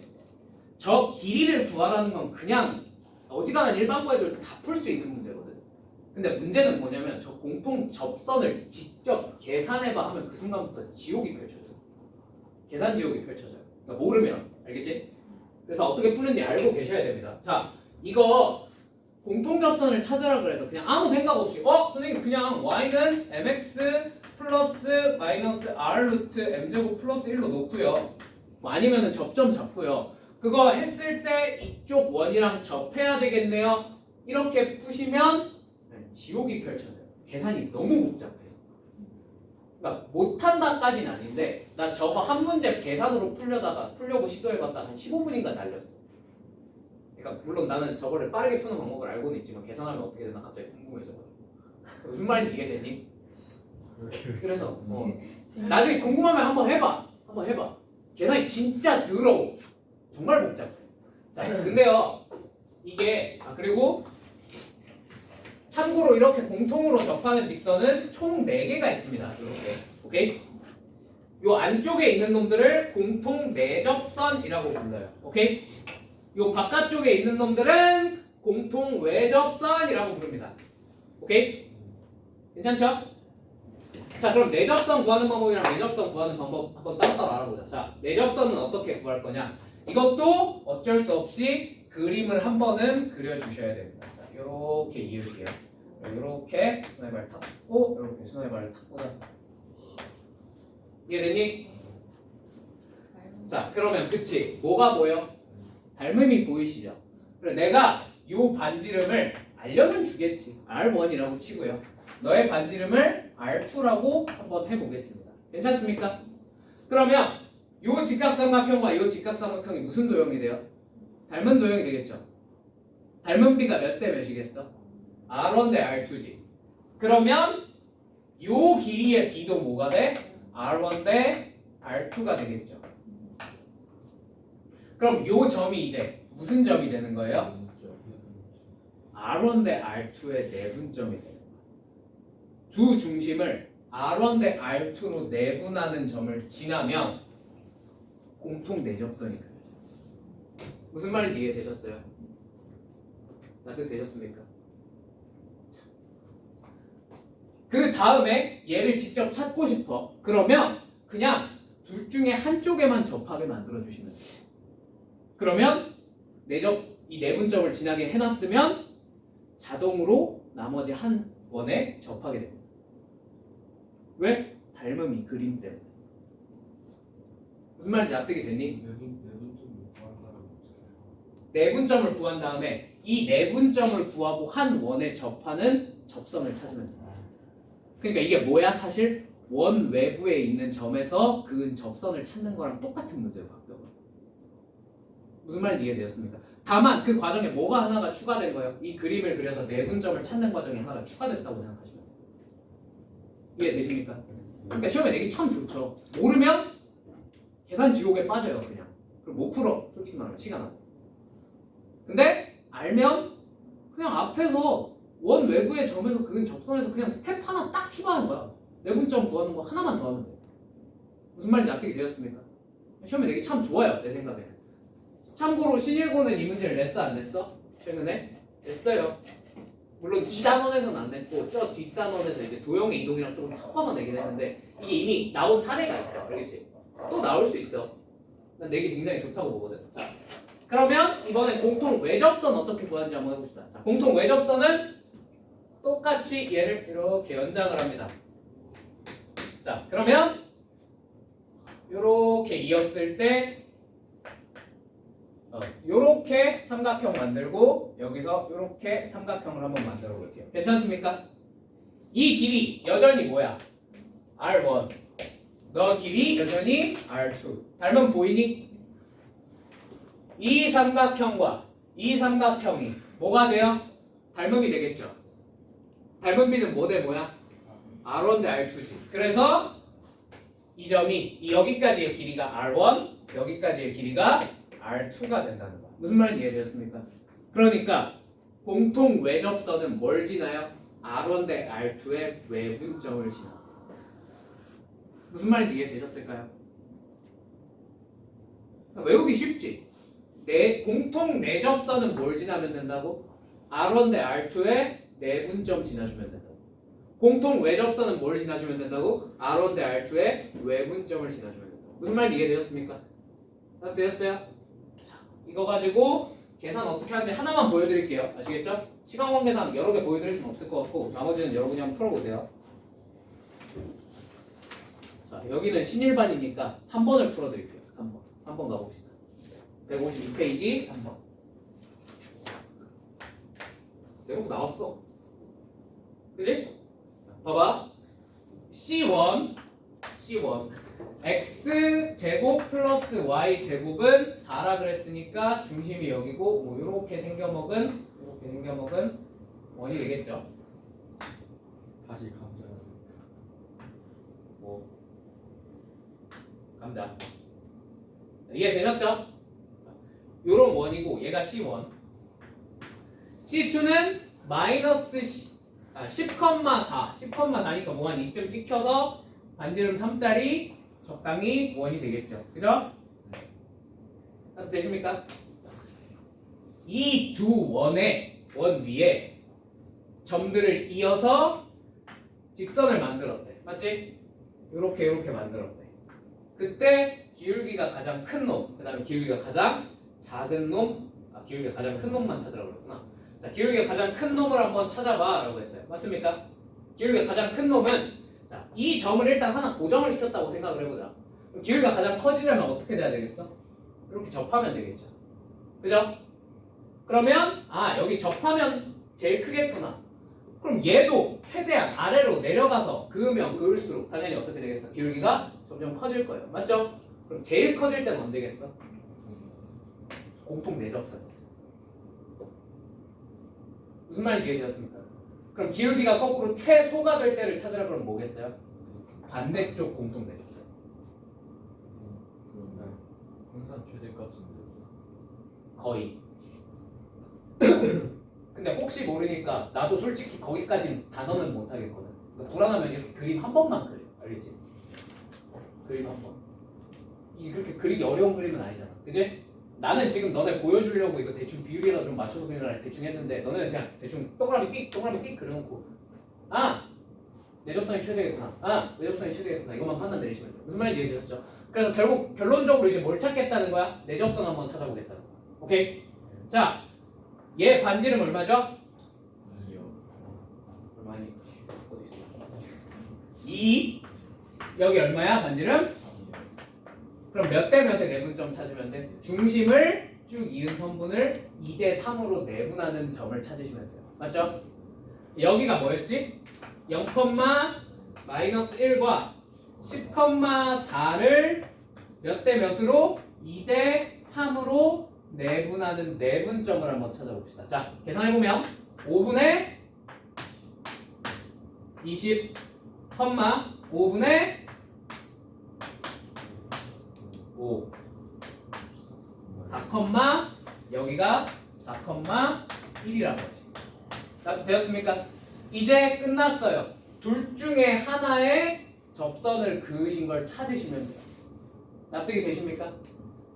저 길이를 구하라는 건 그냥 어지간한 일반고 애들 다 풀 수 있는 문제거든. 근데 문제는 뭐냐면 저 공통 접선을 직접 계산해봐 하면 그 순간부터 지옥이 펼쳐져요. 계산 지옥이 펼쳐져요. 그러니까 모르면. 알겠지? 그래서 어떻게 푸는지 알고 계셔야 됩니다. 자, 이거 공통접선을 찾으라 그래서 그냥 아무 생각 없이 선생님 그냥 y는 mx 플러스 마이너스 r 루트 m제곱 플러스 1로 놓고요. 뭐 아니면은 접점 잡고요. 그거 했을 때 이쪽 원이랑 접해야 되겠네요. 이렇게 푸시면 지옥이 펼쳐져요. 계산이 너무 복잡해요. 그러니까 못한다까지는 아닌데 나 저거 한 문제 계산으로 풀려고 시도해봤다가 한 15분인가 날렸어. 그러니까 물론 나는 저거를 빠르게 푸는 방법을 알고는 있지만 계산하면 어떻게 되나 갑자기 궁금해져가지고 무슨 말인지 이해되니? 그래서 나중에 궁금하면 한번 해봐. 계산이 진짜 더러워. 정말 복잡해. 자, 근데요 이게 그리고 참고로 이렇게 공통으로 접하는 직선은 총 4개가 있습니다. 이렇게 오케이? 요 안쪽에 있는 놈들을 공통 내접선이라고 불러요. 오케이? 요 바깥쪽에 있는 놈들은 공통 외접선이라고 부릅니다. 오케이? 괜찮죠? 자, 그럼 내접선 구하는 방법이랑 외접선 구하는 방법 한번 따로따로 알아보자. 자, 내접선은 어떻게 구할 거냐? 이것도 어쩔 수 없이 그림을 한 번은 그려주셔야 됩니다. 자, 요렇게 이을게요. 요렇게 수뇌발 탁 꽂고 요렇게 수뇌발을 탁 꽂았어. 이해되니? 자, 그러면 그치? 뭐가 보여? 닮음이 보이시죠? 그래 내가 요 반지름을 알려는 주겠지. R1이라고 치고요. 너의 반지름을 R2라고 한번 해보겠습니다. 괜찮습니까? 그러면 요 직각삼각형과 요 직각삼각형이 무슨 도형이 돼요? 닮은 도형이 되겠죠? 닮은 비가 몇 대 몇이겠어? R1 대 R2지. 그러면 요 길이의 비도 뭐가 돼? R1 대 R2가 되겠죠. 그럼 요 점이 이제 무슨 점이 되는 거예요? R1 대 R2의 내분점이 돼요. 두 중심을 R1 대 R2로 내분하는 점을 지나면 공통 내접선이 그려져요. 무슨 말인지 이해되셨어요? 납득되셨습니까? 그 다음에 얘를 직접 찾고 싶어. 그러면 그냥 둘 중에 한쪽에만 접하게 만들어 주시면 돼요. 그러면 이 내분점을 지나게 해놨으면 자동으로 나머지 한 원에 접하게 됩니다. 왜? 닮음이 그림 때문에. 무슨 말인지 납득이 됐니? 내분점을 구한 다음에 이 내분점을 구하고 한 원에 접하는 접선을 찾으면 됩니다. 그러니까 이게 뭐야? 사실 원 외부에 있는 점에서 그은 접선을 찾는 거랑 똑같은 문제로 바뀌어요. 무슨 말인지 이해되었습니까? 다만 그 과정에 뭐가 하나가 추가된 거예요? 이 그림을 그려서 내분점을 찾는 과정에 하나가 추가됐다고 생각하시면 돼요. 이해되십니까? 그러니까 시험에 내기 참 좋죠. 모르면 계산 지옥에 빠져요 그냥. 그럼 못 풀어 솔직히 말하면 시간 안 돼. 근데 알면 그냥 앞에서 원 외부의 점에서 그은 접선에서 그냥 스텝 하나 딱 추가하는 거야. 내분점 구하는 거 하나만 더 하면 돼. 무슨 말인지 납득이 되었습니까? 시험에 내기 참 좋아요 내 생각에. 참고로 신일고는 이 문제를 냈어 안 냈어? 최근에? 냈어요. 물론 2단원에서는 안 냈고 저 뒷단원에서 이제 도형의 이동이랑 조금 섞어서 내긴 했는데 이게 이미 나온 사례가 있어. 알겠지? 또 나올 수 있어. 난 내기 굉장히 좋다고 보거든. 자, 그러면 이번엔 공통 외접선 어떻게 구하는지 한번 해봅시다. 자, 공통 외접선은 똑같이 얘를 이렇게 연장을 합니다. 자, 그러면 이렇게 이었을 때 요렇게 삼각형 만들고 여기서 요렇게 삼각형을 한번 만들어 볼게요. 괜찮습니까? 이 길이 여전히 뭐야? R1. 너 길이 여전히 R2. 닮은 보이니? 이 삼각형과 이 삼각형이 뭐가 돼요? 닮음이 되겠죠. 닮은 비는 뭐 대 뭐야? R1 대 R2지. 그래서 이 점이 여기까지의 길이가 R1, 여기까지의 길이가 R2가 된다는 거야. 무슨 말인지 이해되셨습니까? 그러니까 공통 외접선은 뭘 지나요? R1 대 R2의 외분점을 지나. 무슨 말인지 이해되셨을까요? 외우기 쉽지? 공통 내접선은 뭘 지나면 된다고? R1 대 R2의 내분점 지나주면 된다고. 공통 외접선은 뭘 지나주면 된다고? R1 대 R2의 외분점을 지나주면 된다고. 무슨 말인지 이해되셨습니까? 다 되셨어요? 자, 이거 가지고 계산 어떻게 하는지 하나만 보여드릴게요. 아시겠죠? 시간관 계산 여러 개 보여드릴 수는 없을 것 같고 나머지는 여러분이 한번 풀어보세요. 자, 여기는 신일반이니까 3번을 풀어드릴게요. 3번 가봅시다. 156페이지 3번. 대부분 나왔어. 그지? 봐봐. C1 X제곱 플러스 Y제곱은 4라 그랬으니까 중심이 여기고 뭐 요렇게 생겨먹은 원이 되겠죠. 다시 감자. 뭐 감자. 이해되셨죠? 요런 원이고 얘가 C1. C2는 마이너스 10,4니까 뭐 한 이쯤 찍혀서 반지름 3짜리 적당히 원이 되겠죠. 그죠? 네. 되십니까? 이 두 원의 원 위에 점들을 이어서 직선을 만들었대. 맞지? 요렇게 만들었대. 그때 기울기가 가장 큰 놈, 그 다음에 기울기가 가장 작은 놈, 기울기가 가장 큰 놈만 찾으라고 그랬구나. 자, 기울기가 가장 큰 놈을 한번 찾아봐 라고 했어요. 맞습니까? 기울기가 가장 큰 놈은 자, 이 점을 일단 하나 고정을 시켰다고 생각을 해보자. 그럼 기울기가 가장 커지려면 어떻게 돼야 되겠어? 이렇게 접하면 되겠죠. 그죠? 그러면 여기 접하면 제일 크겠구나. 그럼 얘도 최대한 아래로 내려가서 그으면 그을수록 당연히 어떻게 되겠어? 기울기가 점점 커질 거예요. 맞죠? 그럼 제일 커질 때는 언제겠어? 공통 내접선. 무슨 말인지 이해되셨습니까? 그럼 기울기가 거꾸로 최소가 될 때를 찾으라 그러면 뭐겠어요? 반대쪽 공통 내접선. 그러면 항상 최대값인데. 거의. 근데 혹시 모르니까 나도 솔직히 거기까지는 단어는 못 하겠거든. 그러니까 불안하면 이렇게 그림 한 번만 그려. 알겠지? 그림 한 번. 이게 그렇게 그리기 어려운 그림은 아니잖아. 그지? 나는 지금 너네 보여주려고 이거 대충 비율이라 좀 맞춰서 그리라 대충 했는데 너네는 그냥 대충 동그라미 띡 그려놓고 내접선이 최대겠구나. 내접선이 최대겠구나. 이것만 판단 내리시면 돼요. 무슨 말인지 이해되셨죠? 그래서 결국 결론적으로 이제 뭘 찾겠다는 거야? 내접선 한번 찾아보겠다는 거야. 오케이? 자, 얘 반지름 얼마죠? 2요. 얼마니? 어디 있어? 2. 여기 얼마야? 반지름? 3이요. 그럼 몇 대 몇의 내분점 찾으면 돼? 중심을 쭉 이은 선분을 2대 3으로 내분하는 점을 찾으시면 돼요. 맞죠? 여기가 뭐였지? 0,-1과 10,4를 몇 대 몇으로? 2대 3으로 내분하는 내분점을 한번 찾아봅시다. 자, 계산해보면 5분의 20, 5분의 5 4, 여기가 4,1이란 거지. 납득 되었습니까? 이제 끝났어요. 둘 중에 하나의 접선을 그으신 걸 찾으시면 돼요. 납득이 되십니까?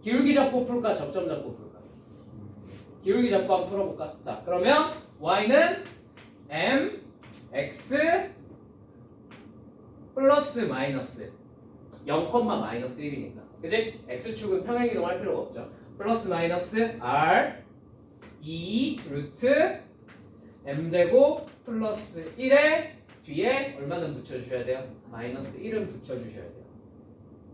기울기 잡고 풀까? 접점 잡고 풀까? 기울기 잡고 한번 풀어볼까? 자, 그러면 y는 m, x 플러스 마이너스 0,-1이니까 그치? x축은 평행이동할 필요가 없죠. 플러스 마이너스 r 2 루트 m제곱 플러스 1에 뒤에 얼마는 붙여주셔야 돼요? 마이너스 1은 붙여주셔야 돼요.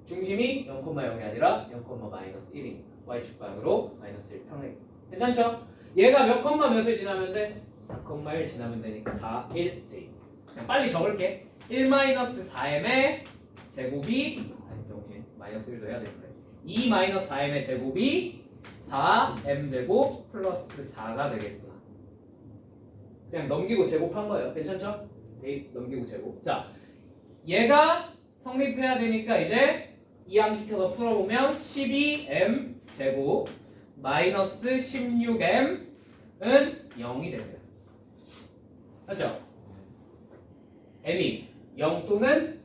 중심이 0,0이 아니라 0,-1이니까 y축 방으로 마이너스 1 평행. 괜찮죠? 얘가 몇 컴마 몇을 지나면 돼? 4,1 지나면 되니까 4, 1 돼. 그냥 빨리 적을게. 1-4m의 제곱이 병신 마이너스 1도 해야 되는데 2-4m의 제곱이 4m제곱 플러스 4가 되겠구나. 그냥 넘기고 제곱한 거예요. 괜찮죠? 대입 넘기고 제곱. 자, 얘가 성립해야 되니까 이제 이항시켜서 풀어보면 12m 제곱 마이너스 16m은 0이 됩니다. 맞죠? m이 0 또는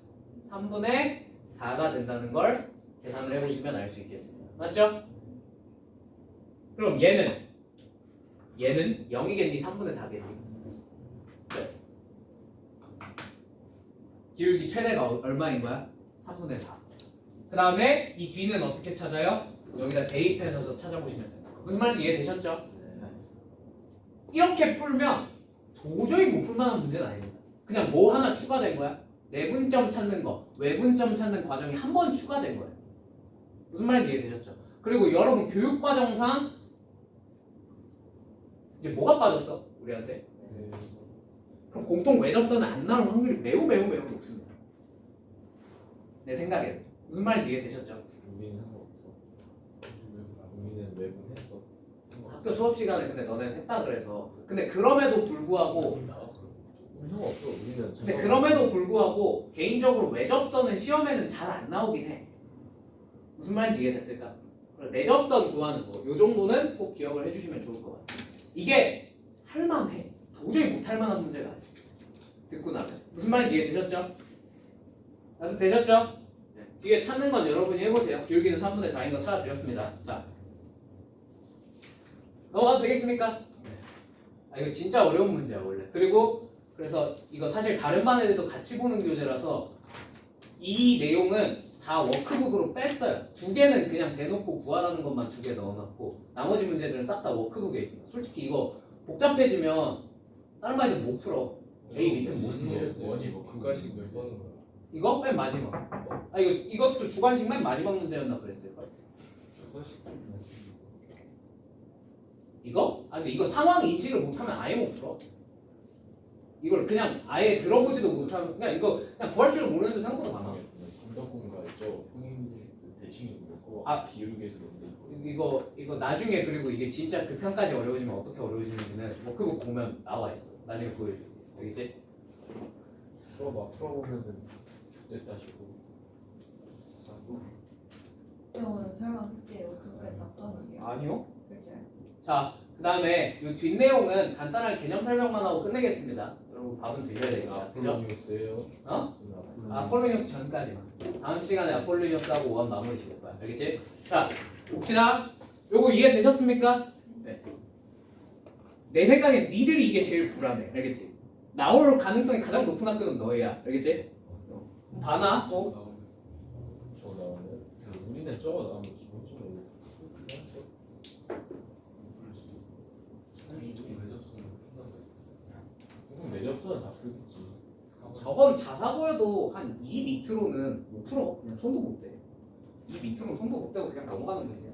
3분의 4가 된다는 걸 계산을 해보시면 알 수 있겠습니다. 맞죠? 그럼 얘는 0이겠니? 3분의 4겠니? 네. 기울기 최대가 얼마인 거야? 3분의 4. 그 다음에 이 뒤는 어떻게 찾아요? 여기다 대입해서 찾아보시면 돼요. 무슨 말인지 이해되셨죠? 이렇게 풀면 도저히 못 풀만한 문제는 아닙니다. 그냥 뭐 하나 추가된 거야. 내분점 찾는 거, 외분점 찾는 과정이 한 번 추가된 거예요. 무슨 말인지 이해되셨죠? 그리고 여러분 교육과정상 이제 뭐가 빠졌어? 우리한테? 네. 그럼 공통 외접선은 안 나올 확률이 매우 높습니다. 내 생각에는. 무슨 말인지 이해되셨죠? 우리는 상관없어. 우리는 매번 했어. 학교 수업 시간에 근데 너네는 했다 그래서. 근데 그럼에도 불구하고 상관없어. 우리는. 근데 그럼에도 불구하고 개인적으로 외접선은 시험에는 잘 안 나오긴 해. 무슨 말인지 이해됐을까? 내접선 구하는 거, 요 정도는 꼭 기억을 해주시면 좋을 것 같아요. 이게 할만해. 도저히 못할 만한 문제가 아니에요. 듣고 나면 무슨 말인지 이해되셨죠? 다들 되셨죠? 네. 뒤에 찾는 건 여러분이 해보세요. 기울기는 3분의 4인 거 찾아드렸습니다. 자, 넘어가도 되겠습니까? 아, 이거 진짜 어려운 문제야 원래. 그래서 이거 사실 다른 반 애들도 같이 보는 교재라서 이 내용은 다 워크북으로 뺐어요. 2개는 그냥 대놓고 구하라는 것만 2개 넣어놨고 나머지 문제들은 싹 다 워크북에 있습니다. 솔직히 이거 복잡해지면 다른 반 애들 못 풀어. A 밑은 못 풀어. 원이 뭐 그까씩 몇 번인 거야? 이거 맨 마지막. 아 이것도 주관식 맨 마지막 문제였나 그랬어요. 그까씩. 이거? 아 근데 이거 상황 인식을 못하면 아예 못 풀어. 이걸 그냥 아예 들어보지도 못하면 그냥 이거 그냥 구할 줄 모르는 데 생각보다 많아. 감독공가 있죠. 흥인 대칭이 그렇고 아. 비율계에서 논데 있고. 이거 나중에 그리고 이게 진짜 극한까지 어려워지면 어떻게 어려워지는지는 워크북 보면 나와 있어. 나중에 보여줄게. 알겠지? 풀어보면은 좋됐다 싶고. 저는 설마 숙제 워크북에 답변이에요? 아니요. 그렇죠. 자, 그 다음에 이 뒷내용은 간단하게 개념 설명만 하고 끝내겠습니다. 여러분 밥은 드셔야 되니까. 그죠? 아폴로니우스예요. 어? 아폴로니우스 전까지만. 다음 시간에 아폴로니우스하고 5원 마무리 지을 거야. 알겠지? 자, 봅시다. 요거 이해되셨습니까? 네. 내 생각엔 니들이 이게 제일 불안해. 알겠지? 나올 가능성이 가장 높은 학교는 너희야. 알겠지? 봐나? 또? 저거 나오면 우리는 저거 나오면 기본적으로 매접선은 다 풀겠지. 저건 자사고여도 한 2 밑으로는 못 풀어. 그냥 손도 못 대. 2 밑으로는 손도 못 대고 그냥 넘어가는 거예요.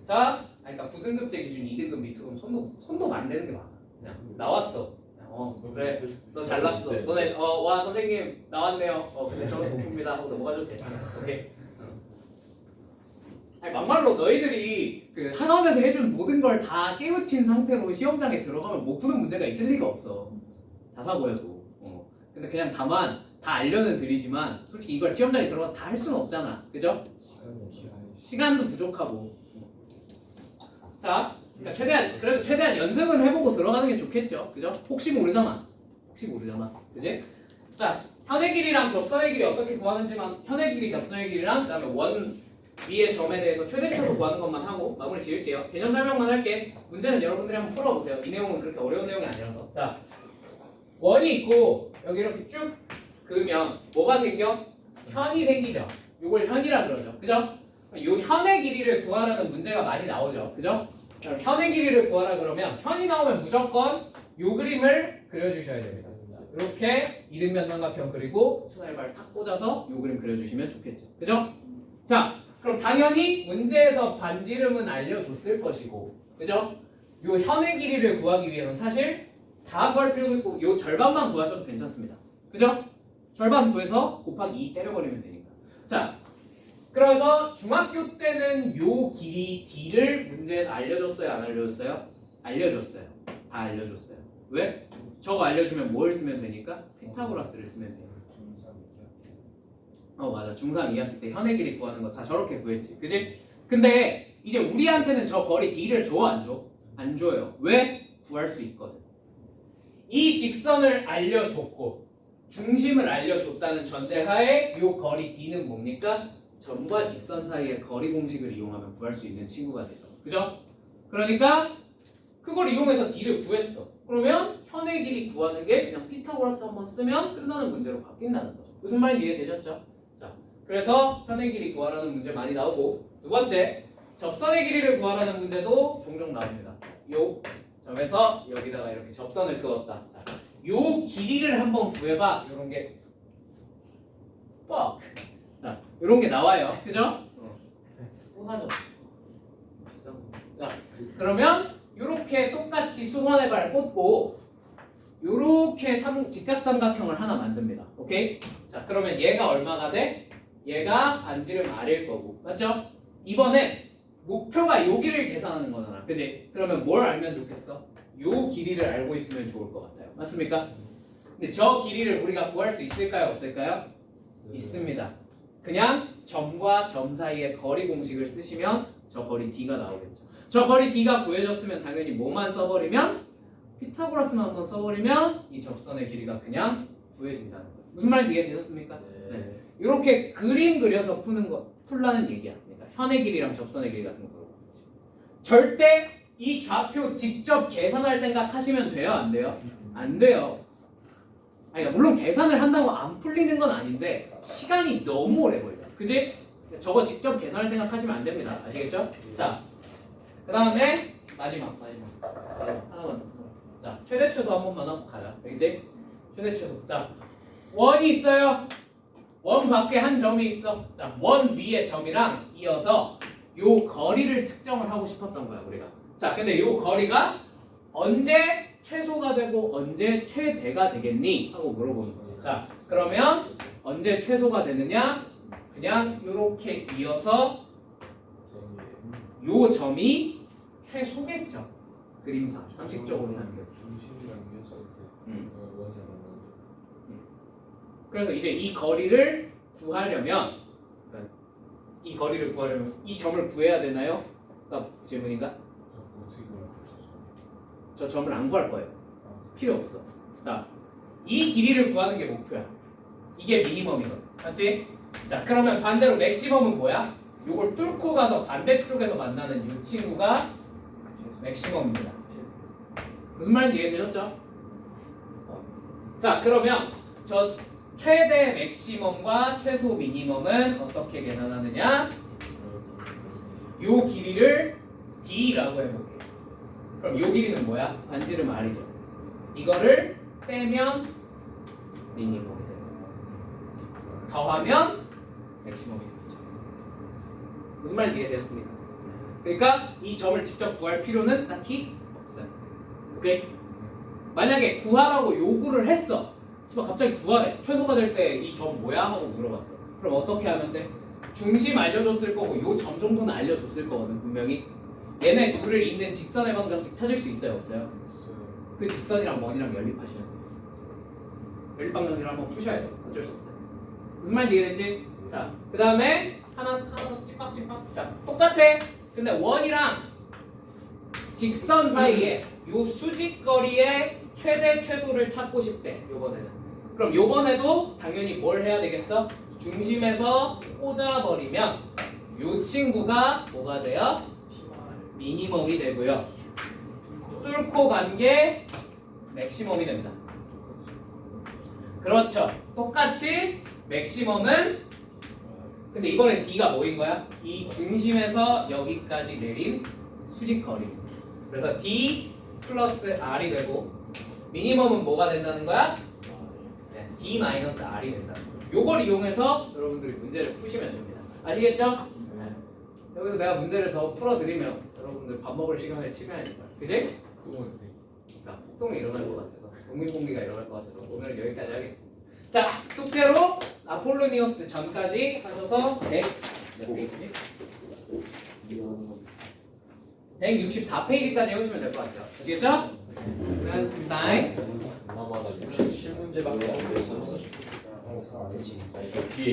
자, 그러니까 9등급제 기준 2등급 밑으로는 손도 안 대는 게 맞아. 그냥 나왔어. 그래. 너 잘났어. 너네 와 선생님 나왔네요. 근데 저는 못 풉니다 하고 넘어가줘도 돼. 오케이. 아니 막말로 너희들이 그 학원에서 해준 모든 걸 다 깨우친 상태로 시험장에 들어가면 못 푸는 문제가 있을 리가 없어. 자사고여도. 근데 그냥 다만 다 알려는 드리지만 솔직히 이걸 시험장에 들어가서 다 할 수는 없잖아. 그죠? 시간도 부족하고. 자, 그러니까 최대한 연습은 해보고 들어가는 게 좋겠죠. 그죠? 혹시 모르잖아. 그지? 자, 현의 길이랑 접선의 길이 어떻게 구하는지만 현의 길이, 접선의 길이랑 그다음에 원 위의 점에 대해서 최대치로 구하는 것만 하고 마무리 지을게요. 개념 설명만 할게. 문제는 여러분들이 한번 풀어보세요. 이 내용은 그렇게 어려운 내용이 아니라서. 자, 원이 있고 여기 이렇게 쭉 그으면 뭐가 생겨? 현이 생기죠. 이걸 현이라 그러죠. 그죠? 이 현의 길이를 구하라는 문제가 많이 나오죠. 그죠? 그럼 현의 길이를 구하라 그러면 현이 나오면 무조건 이 그림을 그려주셔야 됩니다. 이렇게 이등변 삼각형 그리고 수날발 탁 꽂아서 이 그림 그려주시면 좋겠죠. 그죠? 자, 그럼 당연히 문제에서 반지름은 알려줬을 것이고, 그죠? 이 현의 길이를 구하기 위해서는 사실 다 구할 필요도 있고 이 절반만 구하셔도 괜찮습니다. 그죠? 절반 구해서 곱하기 2 때려버리면 되니까. 자, 그래서 중학교 때는 요 길이 D를 문제에서 알려줬어요? 안 알려줬어요? 알려줬어요. 다 알려줬어요. 왜? 저거 알려주면 뭘 쓰면 되니까? 피타고라스를 쓰면 돼요. 맞아. 중3 2학기 때 현의 길이 구하는 거 다 저렇게 구했지. 그지? 근데 이제 우리한테는 저 거리 D를 줘? 안 줘? 안 줘요. 왜? 구할 수 있거든. 이 직선을 알려줬고 중심을 알려줬다는 전제하에 이 거리 D는 뭡니까? 점과 직선 사이의 거리 공식을 이용하면 구할 수 있는 친구가 되죠. 그죠? 그러니까 그걸 이용해서 D를 구했어. 그러면 현의 길이 구하는 게 그냥 피타고라스 한번 쓰면 끝나는 문제로 바뀐다는 거죠. 무슨 말인지 이해되셨죠? 자, 그래서 현의 길이 구하라는 문제 많이 나오고 두 번째, 접선의 길이를 구하라는 문제도 종종 나옵니다. 요 점에서 여기다가 이렇게 접선을 그었다. 자, 요 길이를 한번 구해봐. 요런 게 자, 요런 게 나와요. 그죠? 또 사죠. 비싸. 자, 그러면 요렇게 똑같이 수선의 발 꽂고 요렇게 직각삼각형을 하나 만듭니다. 오케이? 자, 그러면 얘가 얼마가 돼? 얘가 반지름 R일 거고. 맞죠? 이번엔 목표가 요 길이를 계산하는 거잖아. 그지? 그러면 뭘 알면 좋겠어? 요 길이를 알고 있으면 좋을 것 같아요. 맞습니까? 근데 저 길이를 우리가 구할 수 있을까요? 없을까요? 있습니다. 그냥 점과 점 사이의 거리 공식을 쓰시면 저 거리 D가 나오겠죠. 저 거리 D가 구해졌으면 당연히 뭐만 써버리면 피타고라스만 한번 써버리면 이 접선의 길이가 그냥 구해진다는 거예요. 무슨 말인지 이해되셨습니까? 네. 이렇게 그림 그려서 풀라는 얘기야. 그러니까 현의 길이랑 접선의 길이 같은 거 그런 거지. 절대 이 좌표 직접 계산할 생각 하시면 돼요? 안 돼요? 안 돼요. 아니, 물론 계산을 한다고 안 풀리는 건 아닌데 시간이 너무 오래 걸려요. 그지? 저거 직접 계산할 생각 하시면 안 됩니다. 아시겠죠? 자, 그 다음에 마지막 하나만 더. 자, 최대 최소 한 번만 하고 가자. 그지? 최대 최소. 자, 원이 있어요. 원 밖에 한 점이 있어. 자, 원 위에 점이랑 이어서 요 거리를 측정을 하고 싶었던 거야 우리가. 자, 근데 요 거리가 언제 최소가 되고 언제 최대가 되겠니? 하고 물어보는 거죠. 자, 그러면 언제 최소가 되느냐? 그냥 요렇게 이어서 요 점이 최소겠죠. 그림상 상식적으로 사는 게. 중심이랑 이었을 때 원이랑 그래서 이제 이 거리를 구하려면 이 점을 구해야 되나요? 그러니까 질문인가? 어떻게 구할 저 점을 안 구할 거예요. 필요 없어. 자, 이 길이를 구하는 게 목표야. 이게 미니멈이거든. 맞지? 자, 그러면 반대로 맥시멈은 뭐야? 요걸 뚫고 가서 반대쪽에서 만나는 이 친구가 맥시멈입니다. 무슨 말인지 이해되셨죠? 자, 그러면 저 최대 맥시멈과 최소 미니멈은 어떻게 계산하느냐? 요 길이를 D라고 해볼게요. 그럼 요 길이는 뭐야? 반지름 R이죠. 이거를 빼면 미니멈이 돼요. 더하면 맥시멈이 되죠. 무슨 말인지 이해되셨습니까? 그러니까 이 점을 직접 구할 필요는 딱히 없어요. 오케이? 만약에 구하라고 요구를 했어. 갑자기 구하래. 최소가 될 때 이 점 뭐야? 하고 물어봤어. 그럼 어떻게 하면 돼? 중심 알려줬을 거고 요 점 정도는 알려줬을 거거든 분명히. 얘네 둘을 잇는 직선의 방정식 찾을 수 있어요? 없어요? 그 직선이랑 원이랑 연립하시면 돼요. 연립 방정식을 한번 푸셔야 돼요. 어쩔 수 없어요. 무슨 말인지 이해됐지? 자, 그 다음에 하나 더 찌빡찌빡. 자, 똑같아. 근데 원이랑 직선 사이에 요 수직거리의 최대 최소를 찾고 싶대. 요번에는. 그럼 요번에도 당연히 뭘 해야 되겠어? 중심에서 꽂아버리면 요 친구가 뭐가 돼요? 미니멈이 되고요. 뚫고 간 게 맥시멈이 됩니다. 그렇죠. 똑같이 맥시멈은 근데 이번엔 D가 뭐인 거야? 이 중심에서 여기까지 내린 수직거리. 그래서 D 플러스 R이 되고 미니멈은 뭐가 된다는 거야? 네, D 마이너스 R이 된다는 거야. 요걸 이용해서 여러분들이 문제를 푸시면 됩니다. 아시겠죠? 네. 여기서 내가 문제를 더 풀어드리면 여러분들 밥 먹을 시간을 치면 되니까. 그지? 그러니까 폭동이 일어날 것 같아서 국민공기가 일어날 것 같아서 오늘 여기까지 하겠습니다. 자, 숙제로 아폴로니오스 전까지 하셔서 164페이지까지 해오시면 될 것 같아요. 아시겠죠? 고생하셨습니다. 하나마다 67문제밖에 안 됐어. 뒤에